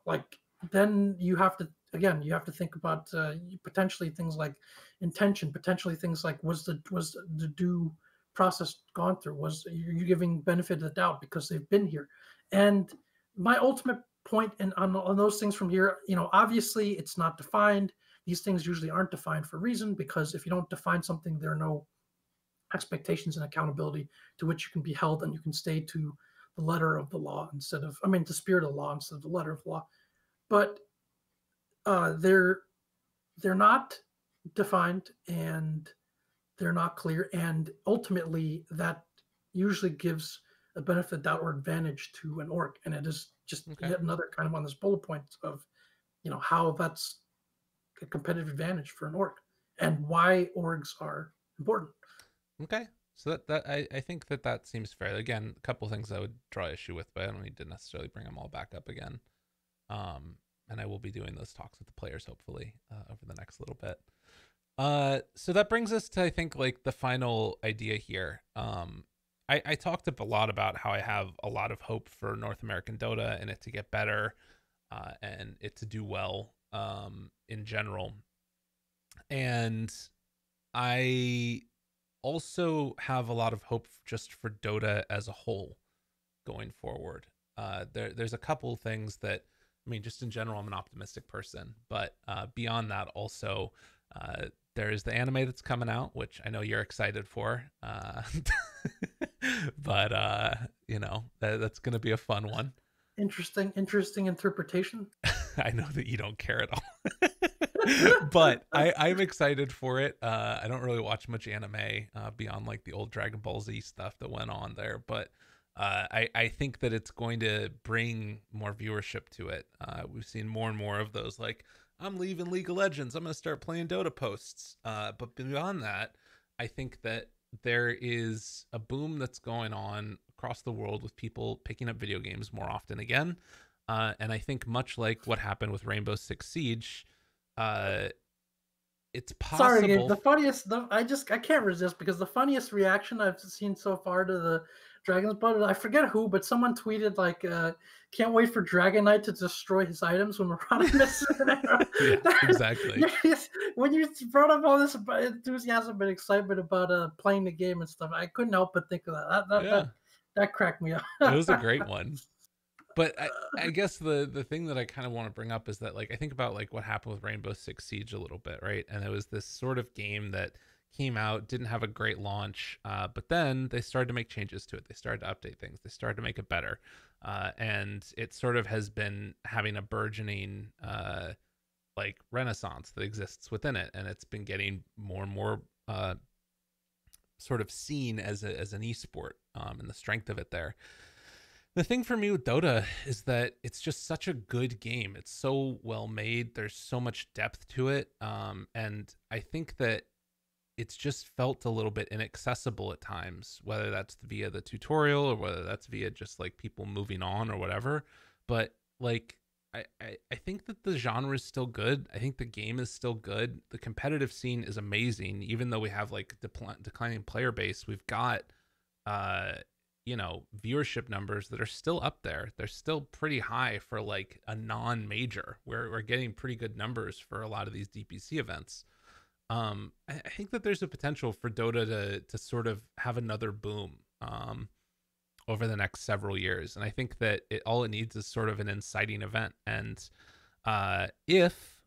like then you have to think about potentially things like intention, potentially things like was the due process gone through? Was you giving benefit of the doubt because they've been here? And my ultimate point on those things from here, obviously it's not defined. These things usually aren't defined for a reason, because if you don't define something, there are no expectations and accountability to which you can be held, and you can stay to the letter of the law instead of, the spirit of the law instead of the letter of the law. But they're not defined and they're not clear, and ultimately that usually gives a benefit of doubt or advantage to an org, and it is just yet another kind of on this bullet point of how that's a competitive advantage for an org and why orgs are important. Okay, so that I think that seems fair. Again, a couple things I would draw issue with, but I don't need to necessarily bring them all back up again. And I will be doing those talks with the players hopefully over the next little bit. So that brings us to, I think, like the final idea here. I talked a lot about how I have a lot of hope for North American Dota and it to get better and it to do well in general. And I also have a lot of hope just for Dota as a whole going forward. There's a couple of things that, just in general, I'm an optimistic person, but beyond that also, there's the anime that's coming out, which I know you're excited for. But that's going to be a fun one. Interesting interpretation. I know that you don't care at all, but I'm excited for it. I don't really watch much anime beyond like the old Dragon Ball Z stuff that went on there, but I think that it's going to bring more viewership to it. We've seen more and more of those, like, I'm leaving League of Legends, I'm going to start playing Dota posts. But beyond that, I think that there is a boom that's going on across the world with people picking up video games more often again. And I think much like what happened with Rainbow Six Siege, it's possible. Sorry, Gabe, the funniest, I can't resist, because the funniest reaction I've seen so far to the Dragon's Blood, I forget who, but someone tweeted like, can't wait for Dragon Knight to destroy his items when Mirana misses an arrow. Yeah, exactly. When you brought up all this enthusiasm and excitement about playing the game and stuff, I couldn't help but think of that. That cracked me up. It was a great one. But I guess the thing that I kind of want to bring up is that, like, I think about like what happened with Rainbow Six Siege a little bit, right? And it was this sort of game that came out, didn't have a great launch, but then they started to make changes to it. They started to update things. They started to make it better. And it sort of has been having a burgeoning like renaissance that exists within it. And it's been getting more and more sort of seen as an esport and the strength of it there. The thing for me with Dota is that it's just such a good game. It's so well made. There's so much depth to it. And I think that it's just felt a little bit inaccessible at times, whether that's via the tutorial or whether that's via just like people moving on or whatever. But like, I think that the genre is still good. I think the game is still good. The competitive scene is amazing. Even though we have like declining player base, we've got, viewership numbers that are still up there. They're still pretty high for like a non-major. We're getting pretty good numbers for a lot of these DPC events. I think that there's a potential for Dota to sort of have another boom over the next several years. And I think that all it needs is sort of an inciting event. And if,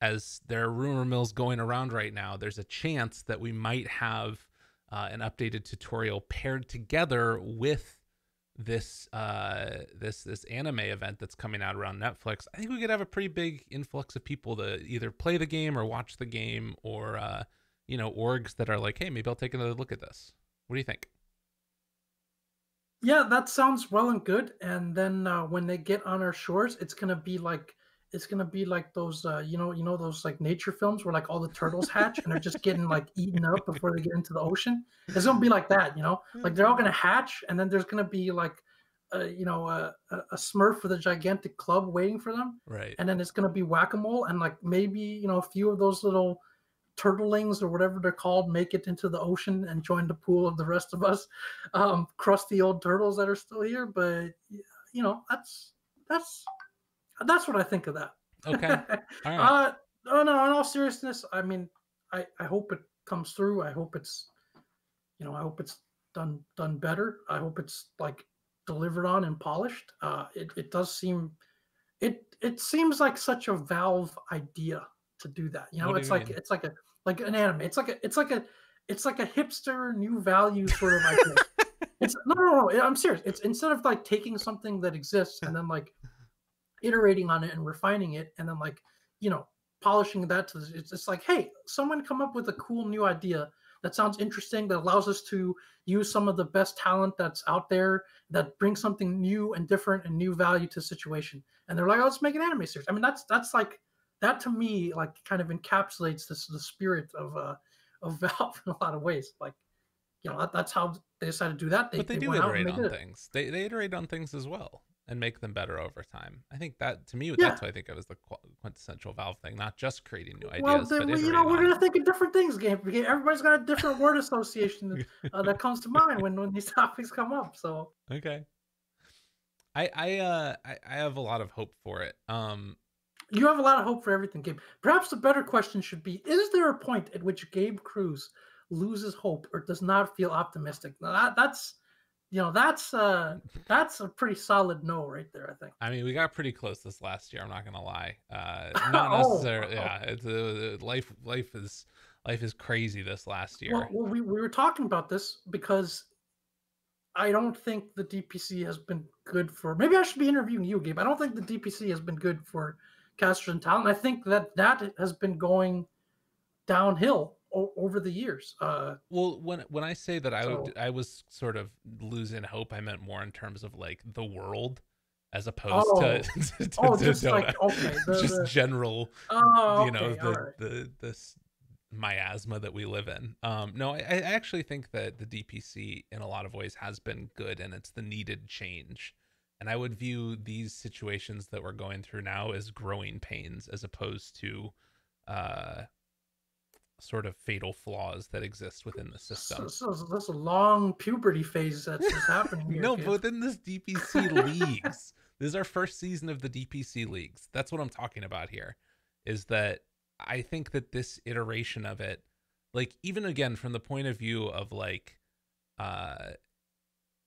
as there are rumor mills going around right now, there's a chance that we might have an updated tutorial paired together with this this anime event that's coming out around Netflix, I think we could have a pretty big influx of people to either play the game or watch the game, or orgs that are like, hey, maybe I'll take another look at this. What do you think? Yeah, that sounds well and good. And then when they get on our shores, it's gonna be like those those like nature films where like all the turtles hatch and they're just getting like eaten up before they get into the ocean. It's gonna be like that, like they're all gonna hatch and then there's gonna be like a Smurf with a gigantic club waiting for them, right? And then it's gonna be whack-a-mole, and like maybe a few of those little turtlings or whatever they're called make it into the ocean and join the pool of the rest of us, crusty old turtles that are still here. But that's what I think of that. Okay. All right. No, in all seriousness, I mean, I hope it comes through. I hope it's done better. I hope it's like delivered on and polished. It does seem, it seems like such a Valve idea to do that. It's like an anime. It's like a hipster new value sort of idea. It's no. I'm serious. It's instead of like taking something that exists and then like iterating on it and refining it and then like polishing that to it's like, hey, someone come up with a cool new idea that sounds interesting, that allows us to use some of the best talent that's out there, that brings something new and different and new value to the situation. And they're like, oh, let's make an anime series. I mean, that's like, that to me like kind of encapsulates the spirit of Valve in a lot of ways. Like, that's how they decided to do that. But they do iterate on things. They iterate on things as well and make them better over time. I think that, to me, that's what I think of as the quintessential Valve thing, not just creating new ideas. Well, then, we're going to think of different things, game. Everybody's got a different word association that comes to mind when these topics come up. So okay, I have a lot of hope for it. You have a lot of hope for everything, Gabe. Perhaps the better question should be: is there a point at which Gabe Cruz loses hope or does not feel optimistic? Now, that's a pretty solid no right there, I think. I mean, we got pretty close this last year. I'm not gonna lie. Not necessarily. Yeah, it's life is crazy this last year. Well, we were talking about this because I don't think the DPC has been good for. Maybe I should be interviewing you, Gabe. I don't think the DPC has been good for casters and talent. I think that has been going downhill over the years. Well, when I say that I was sort of losing hope, I meant more in terms of like the world as opposed to just Dota. like, okay, just general, this miasma that we live in. No, I actually think that the DPC in a lot of ways has been good, and it's the needed change. And I would view these situations that we're going through now as growing pains, as opposed to sort of fatal flaws that exist within the system. So that's a long puberty phase that's happening here. No, but within this DPC leagues, this is our first season of the DPC leagues. That's what I'm talking about here, is that I think that this iteration of it, like, even again, from the point of view of like,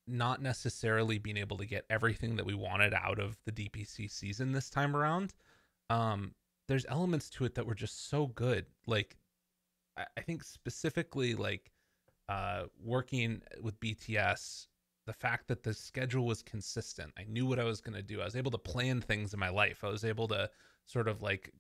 not necessarily being able to get everything that we wanted out of the DPC season this time around, there's elements to it that were just so good. Like, I think specifically like working with BTS, the fact that the schedule was consistent. I knew what I was going to do. I was able to plan things in my life. I was able to sort of like,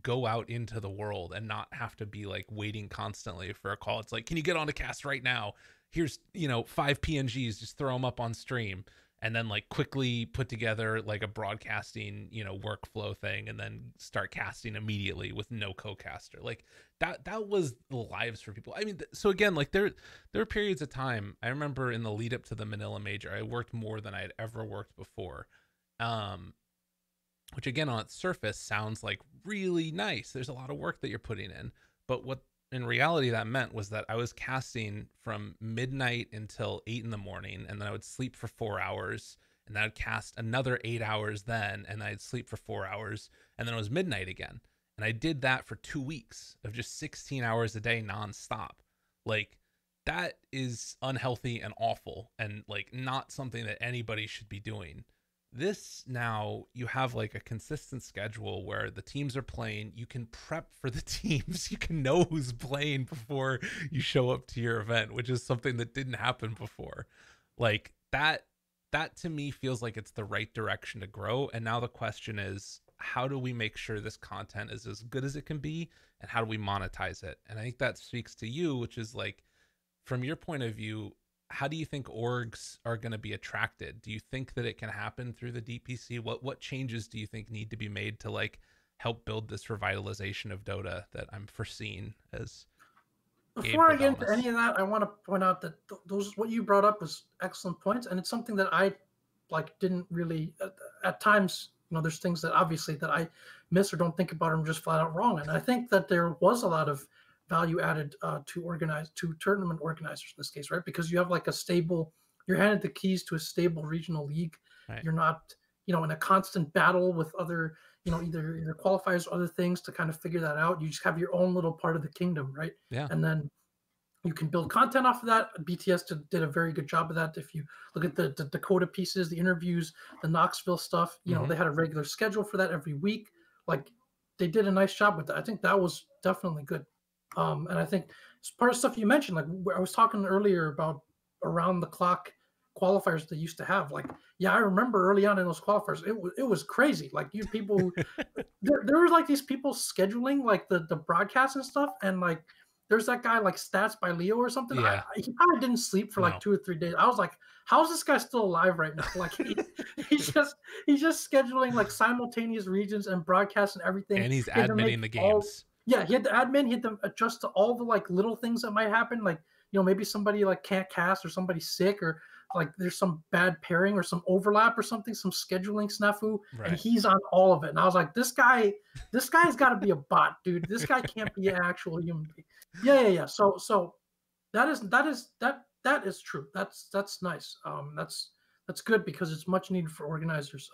go out into the world and not have to be like waiting constantly for a call. It's like, can you get on a cast right now? Here's, 5 PNGs, just throw them up on stream. And then like quickly put together like a broadcasting, workflow thing, and then start casting immediately with no co-caster. Like that was the lives for people. I mean, so again, like there were periods of time. I remember in the lead up to the Manila Major, I worked more than I had ever worked before. Which again, on its surface sounds like really nice. There's a lot of work that you're putting in, but what in reality that meant was that I was casting from midnight until 8 in the morning, and then I would sleep for 4 hours, and then I'd cast another 8 hours then, and I'd sleep for 4 hours, and then it was midnight again. And I did that for 2 weeks of just 16 hours a day nonstop. Like, that is unhealthy and awful and like not something that anybody should be doing. This now you have like a consistent schedule where the teams are playing, you can prep for the teams, you can know who's playing before you show up to your event, which is something that didn't happen before. Like that to me feels like it's the right direction to grow. And now the question is, how do we make sure this content is as good as it can be, and how do we monetize it? And I think that speaks to you, which is like, from your point of view, how do you think orgs are going to be attracted? Do you think that it can happen through the DPC? What changes do you think need to be made to like help build this revitalization of Dota that I'm foreseeing as before I get into any of that, I want to point out that those what you brought up was excellent points, and it's something that I like didn't really at times. You know, there's things that obviously that I miss or don't think about, or I'm just flat out wrong. And I think that there was a lot of value added to tournament organizers in this case, right? Because you have like a stable, you're handed the keys to a stable regional league. Right. You're not, you know, in a constant battle with other, you know, either qualifiers or other things to kind of figure that out. You just have your own little part of the kingdom, right? Yeah. And then you can build content off of that. BTS did a very good job of that. If you look at the Dakota pieces, the interviews, the Knoxville stuff, you know, they had a regular schedule for that every week. Like they did a nice job with that. I think that was definitely good. And I think it's part of stuff you mentioned, like I was talking earlier about around the clock qualifiers they used to have. Like, yeah, I remember early on in those qualifiers, it was crazy. Like you people who there were like these people scheduling like the broadcasts and stuff, and like there's that guy like Stats by Leo or something. Yeah. He probably didn't sleep for like 2 or 3 days. I was like, how is this guy still alive right now? Like he's just scheduling like simultaneous regions and broadcasts and everything. And he's admitting the games. Yeah, he had the admin, he had to adjust to all the like little things that might happen. Like, you know, maybe somebody like can't cast or somebody's sick or like there's some bad pairing or some overlap or something, some scheduling snafu, and he's on all of it. And I was like, this guy's got to be a bot, dude. This guy can't be an actual human being. Yeah. So that is true. That's nice. That's good because it's much needed for organizers.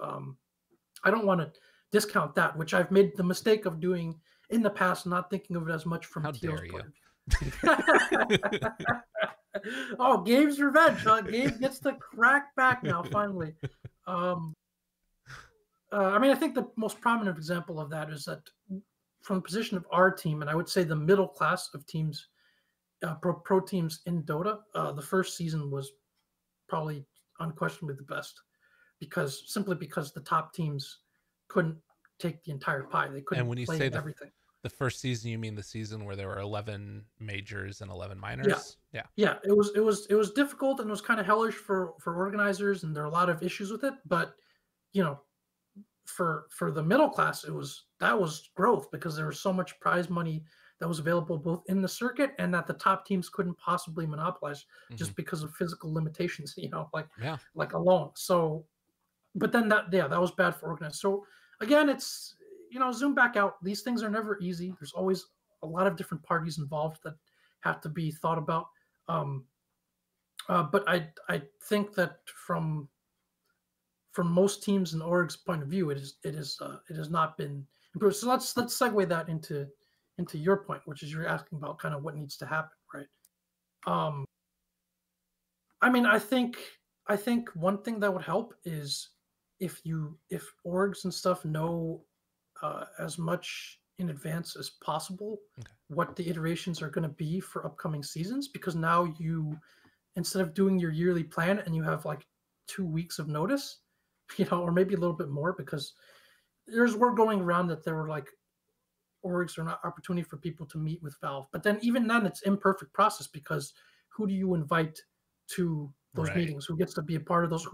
I don't want to discount that, which I've made the mistake of doing in the past, not thinking of it as much from TO's point of view. Oh, Gabe's revenge. Gabe gets to crack back now, finally. I mean, I think the most prominent example of that is that from the position of our team, and I would say the middle class of teams, pro teams in Dota, the first season was probably unquestionably the best simply because the top teams couldn't take the entire pie. They couldn't. And when you play say everything. The first season, you mean the season where there were 11 majors and 11 minors? Yeah. It was difficult and it was kind of hellish for organizers, and there are a lot of issues with it. But you know, for the middle class, that was growth because there was so much prize money that was available both in the circuit and that the top teams couldn't possibly monopolize just because of physical limitations. You know, like alone. So, but then that was bad for organizers. So again, it's. You know, zoom back out. These things are never easy. There's always a lot of different parties involved that have to be thought about. But I think that from most teams and orgs' point of view, it has not been improved. So let's segue that into your point, which is you're asking about kind of what needs to happen, right? I mean, I think one thing that would help is if orgs and stuff know as much in advance as possible what the iterations are going to be for upcoming seasons, because now you, instead of doing your yearly plan and you have like 2 weeks of notice, you know, or maybe a little bit more, because there's word going around that there were like orgs or an opportunity for people to meet with Valve, but then even then it's imperfect process because who do you invite to those meetings? Who gets to be a part of those?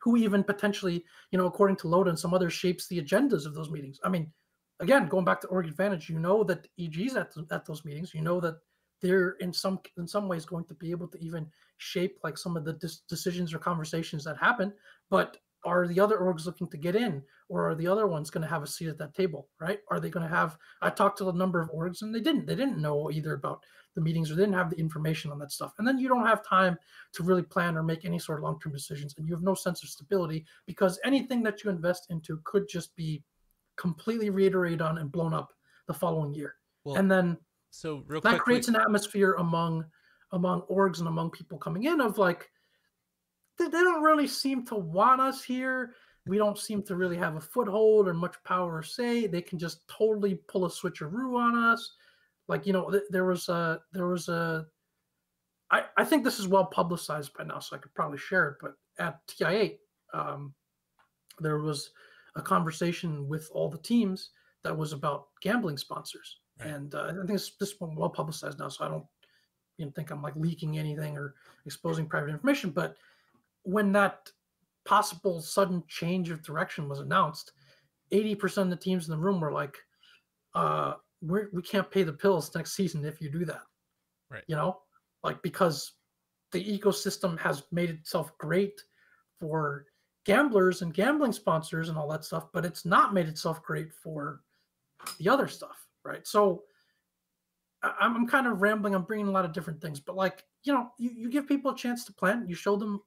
Who even potentially, you know, according to Loda and some others, shapes the agendas of those meetings? I mean, again, going back to Org Advantage, you know that EG's at those meetings. You know that they're in some ways going to be able to even shape like some of the decisions or conversations that happen. But are the other orgs looking to get in, or are the other ones going to have a seat at that table, right? Are they going to have? I talked to a number of orgs and they didn't know either about the meetings or they didn't have the information on that stuff. And then you don't have time to really plan or make any sort of long-term decisions, and you have no sense of stability because anything that you invest into could just be completely reiterated on and blown up the following year. Well, and then so real that creates an atmosphere among among orgs and among people coming in of like, they don't really seem to want us here. We don't seem to really have a foothold or much power or say. They can just totally pull a switcheroo on us. Like, there was I think this is well publicized by now, so I could probably share it. But at TI8, there was a conversation with all the teams that was about gambling sponsors, right. And I think this one well publicized now, so I don't think I'm like leaking anything or exposing private information. But when that possible sudden change of direction was announced, 80% of the teams in the room were like, we can't pay the pills next season if you do that. Right. Like, because the ecosystem has made itself great for gamblers and gambling sponsors and all that stuff, but it's not made itself great for the other stuff, right? So I'm kind of rambling. I'm bringing a lot of different things, but like, you give people a chance to plan. You show them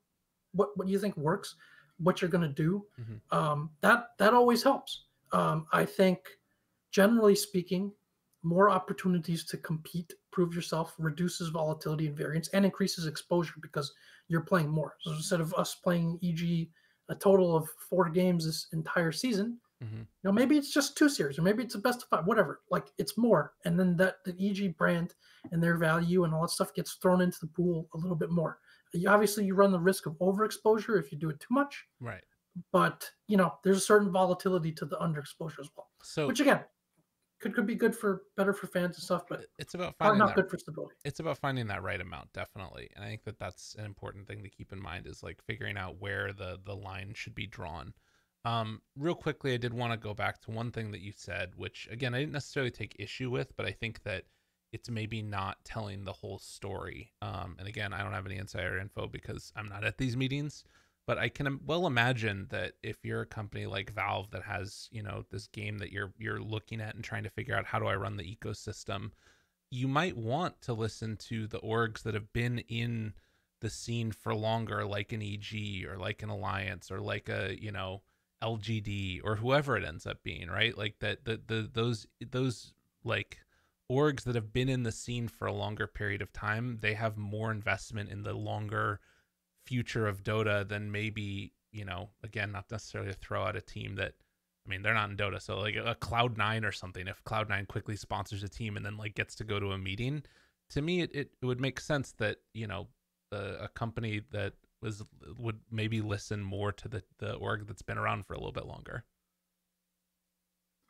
what you think works, what you're going to do. Mm-hmm. That always helps. I think, generally speaking, more opportunities to compete, prove yourself, reduces volatility and variance, and increases exposure because you're playing more. So instead of us playing, e.g., a total of 4 games this entire season, mm-hmm. Maybe it's just 2 series, or maybe it's a best of 5, whatever. Like, it's more, and then the EG brand and their value and all that stuff gets thrown into the pool a little bit more. Obviously, you run the risk of overexposure if you do it too much, right? But there's a certain volatility to the underexposure as well. So, which again, could be better for fans and stuff, but it's about finding not good for stability. It's about finding that right amount, definitely. And I think that's an important thing to keep in mind, is like figuring out where the line should be drawn. Real quickly, I did want to go back to one thing that you said, which again, I didn't necessarily take issue with, but I think that it's maybe not telling the whole story. And again, I don't have any insider info because I'm not at these meetings. But I can well imagine that if you're a company like Valve that has, this game that you're looking at and trying to figure out, how do I run the ecosystem, you might want to listen to the orgs that have been in the scene for longer, like an EG or like an Alliance or like a, LGD or whoever it ends up being, right? Like those like orgs that have been in the scene for a longer period of time, they have more investment in the longer future of Dota than maybe, again, not necessarily to throw out a team that, I mean, they're not in Dota, so like a Cloud9 or something, if Cloud9 quickly sponsors a team and then like gets to go to a meeting, to me it would make sense that a company that would maybe listen more to the org that's been around for a little bit longer.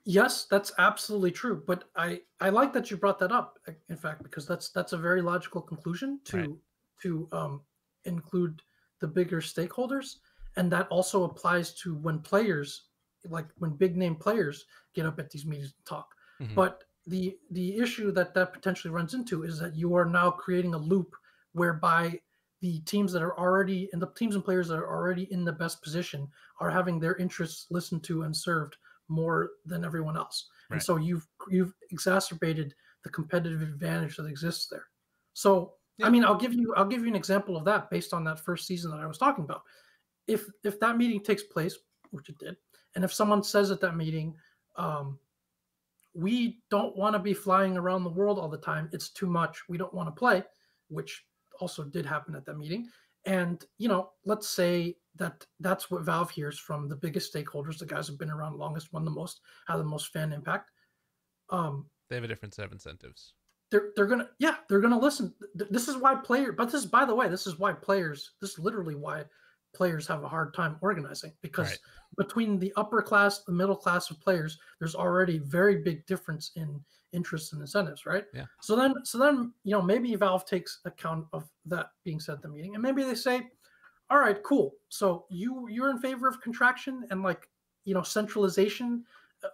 Yes, that's absolutely true, but I like that you brought that up, in fact, because that's a very logical conclusion to include the bigger stakeholders, and that also applies to when players, like when big name players get up at these meetings and talk. Mm-hmm. But the issue that potentially runs into is that you are now creating a loop whereby the teams that are already, and the teams and players that are already in the best position are having their interests listened to and served more than everyone else. Right. And so you've exacerbated the competitive advantage that exists there. So yeah. I mean, I'll give you an example of that based on that first season that I was talking about. If that meeting takes place, which it did, and if someone says at that meeting, we don't want to be flying around the world all the time, it's too much, we don't want to play, which also did happen at that meeting. And, let's say that's what Valve hears from the biggest stakeholders, the guys who've been around longest, won the most, have the most fan impact. They have a different set of incentives. They're gonna listen. This is why this is literally why players have a hard time organizing, because between the upper class, the middle class of players, there's already very big difference in interests and incentives, right? Yeah. So then maybe Valve takes account of that being said at the meeting, and maybe they say, all right, cool. So you're in favor of contraction and centralization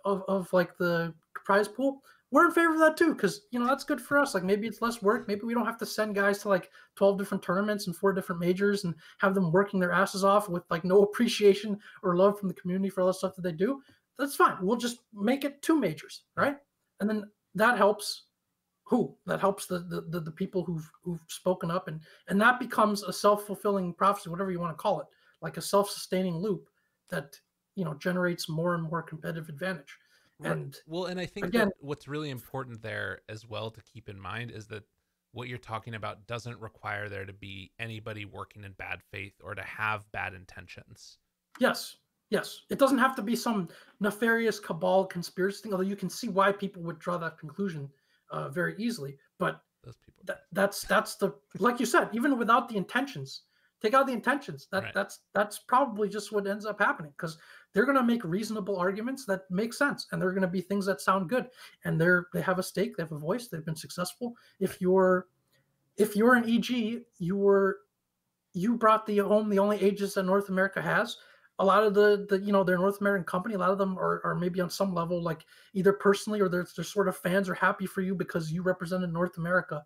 of like the prize pool. We're in favor of that too, because that's good for us. Like, maybe it's less work. Maybe we don't have to send guys to like 12 different tournaments and 4 different majors and have them working their asses off with like no appreciation or love from the community for all the stuff that they do. That's fine. We'll just make it 2 majors, right? And then that helps who? That helps the people who've spoken up, and that becomes a self-fulfilling prophecy, whatever you want to call it, like a self-sustaining loop that generates more and more competitive advantage. And I think again, that what's really important there as well to keep in mind is that what you're talking about doesn't require there to be anybody working in bad faith or to have bad intentions. Yes, yes. It doesn't have to be some nefarious cabal conspiracy thing, although you can see why people would draw that conclusion very easily. But Those people. that's the, like you said, even without the intentions, take out the intentions. Right. That's probably just what ends up happening, because they're going to make reasonable arguments that make sense, and they're going to be things that sound good, and they have a stake, they have a voice, they've been successful. If you're an EG, you brought the only ages that North America has. A lot of the their North American company, a lot of them are maybe on some level, like either personally or they're sort of fans, are happy for you because you represented North America.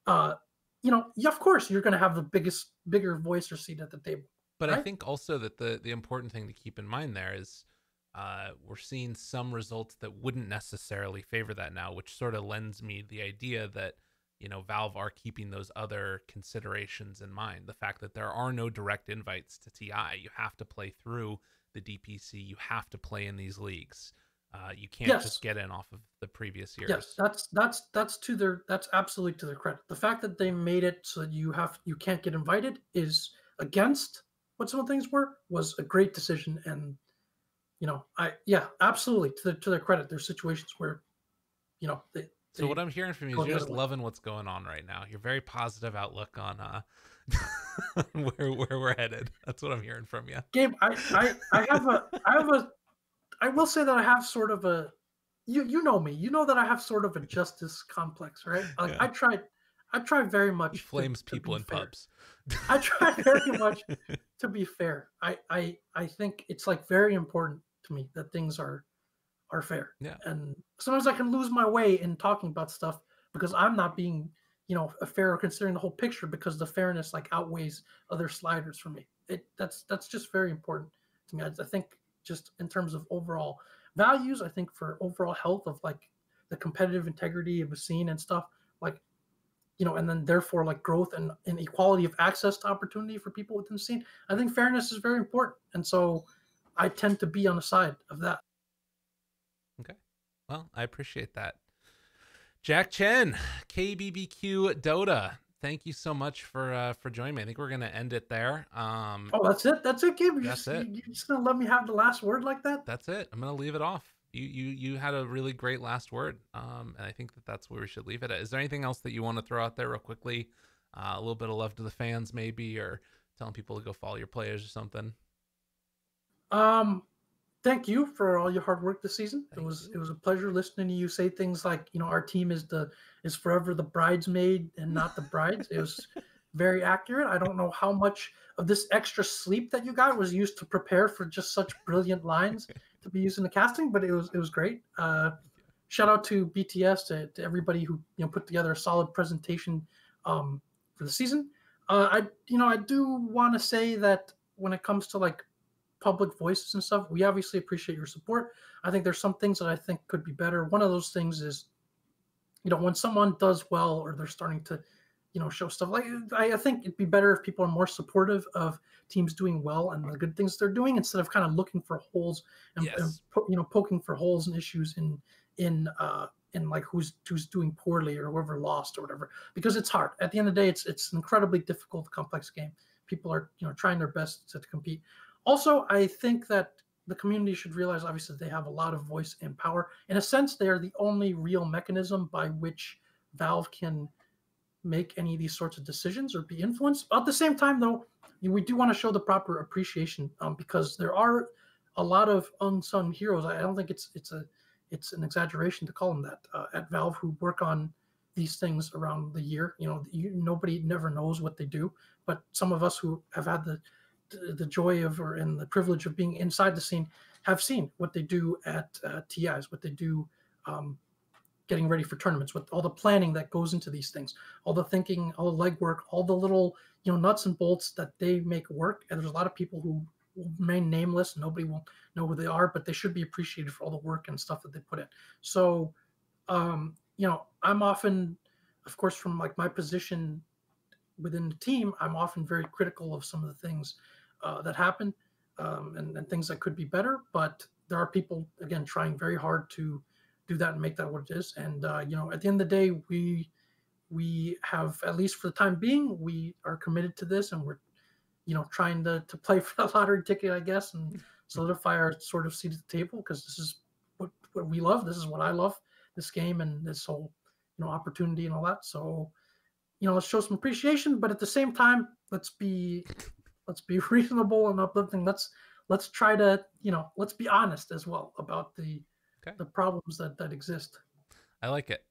Of course you're going to have the bigger voice or seat at the table. But right? I think also that the important thing to keep in mind there is we're seeing some results that wouldn't necessarily favor that now, which sort of lends me the idea that, Valve are keeping those other considerations in mind. The fact that there are no direct invites to TI. You have to play through the DPC. You have to play in these leagues. You can't just get in off of the previous years. Yes, that's absolutely to their credit. The fact that they made it so that you can't get invited is against what some of the things was a great decision. And absolutely to their credit. There's situations where so what I'm hearing from you is you're just loving what's going on right now. You're very positive outlook on where we're headed. That's what I'm hearing from you. Gabe, I will say that I have sort of a, you know me, you know that I have sort of a justice complex, right? Like yeah. I try very much. He flames people in pubs. I try very much to be fair. I think it's like very important to me that things are fair. Yeah. And sometimes I can lose my way in talking about stuff because I'm not being, fair or considering the whole picture, because the fairness like outweighs other sliders for me. That's just very important to me. I think just in terms of overall values, I think for overall health of like the competitive integrity of a scene and stuff, like, and then therefore like growth and equality of access to opportunity for people within the scene, I think fairness is very important. And so I tend to be on the side of that. Okay. Well, I appreciate that. Jack Chen, KBBQDota. Thank you so much for joining me. I think we're gonna end it there. That's it. That's it, Gabe. That's it. You're just gonna let me have the last word like that? That's it. I'm gonna leave it off. You had a really great last word, and I think that's where we should leave it at. Is there anything else that you want to throw out there real quickly? A little bit of love to the fans, maybe, or telling people to go follow your players or something. Thank you for all your hard work this season. It was a pleasure listening to you say things like, our team is forever the bridesmaid and not the brides. It was very accurate. I don't know how much of this extra sleep that you got was used to prepare for just such brilliant lines to be used in the casting, but it was great. Shout out to BTS, to everybody who put together a solid presentation for the season. I do want to say that when it comes to like public voices and stuff, we obviously appreciate your support. I think there's some things that I think could be better. One of those things is, when someone does well or they're starting to, show stuff, like I think it'd be better if people are more supportive of teams doing well and the good things they're doing, instead of kind of looking for holes and, yes. and poking for holes and issues in like who's doing poorly or whoever lost or whatever, because it's hard. At the end of the day, it's an incredibly difficult, complex game. People are trying their best to compete. Also, I think that the community should realize, obviously, they have a lot of voice and power. In a sense, they are the only real mechanism by which Valve can make any of these sorts of decisions or be influenced. But at the same time, though, we do want to show the proper appreciation, because there are a lot of unsung heroes. I don't think it's an exaggeration to call them that at Valve, who work on these things around the year. Nobody never knows what they do, but some of us who have had the joy of and the privilege of being inside the scene have seen what they do at TIs, what they do getting ready for tournaments, with all the planning that goes into these things, all the thinking, all the legwork, all the little nuts and bolts that they make work. And there's a lot of people who will remain nameless. Nobody will know who they are, but they should be appreciated for all the work and stuff that they put in. So I'm often, of course, from like my position within the team, I'm often very critical of some of the things that happen and things that could be better. But there are people, again, trying very hard to do that and make that what it is. And at the end of the day, we we have, at least for the time being, we are committed to this, and we're trying to play for the lottery ticket, I guess, and solidify our sort of seat at the table, because this is what we love. This is what I love, this game and this whole opportunity and all that. So let's show some appreciation, but at the same time, let's be reasonable and uplifting. Let's try to let's be honest as well about the problems that exist. I like it.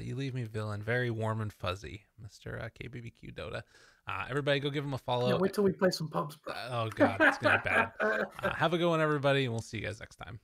You leave me feeling very warm and fuzzy, Mr. KBBQDota. Everybody go give him a follow. Yeah, wait till we play some pubs, bro. Oh, God, it's going to be bad. Have a good one, everybody, and we'll see you guys next time.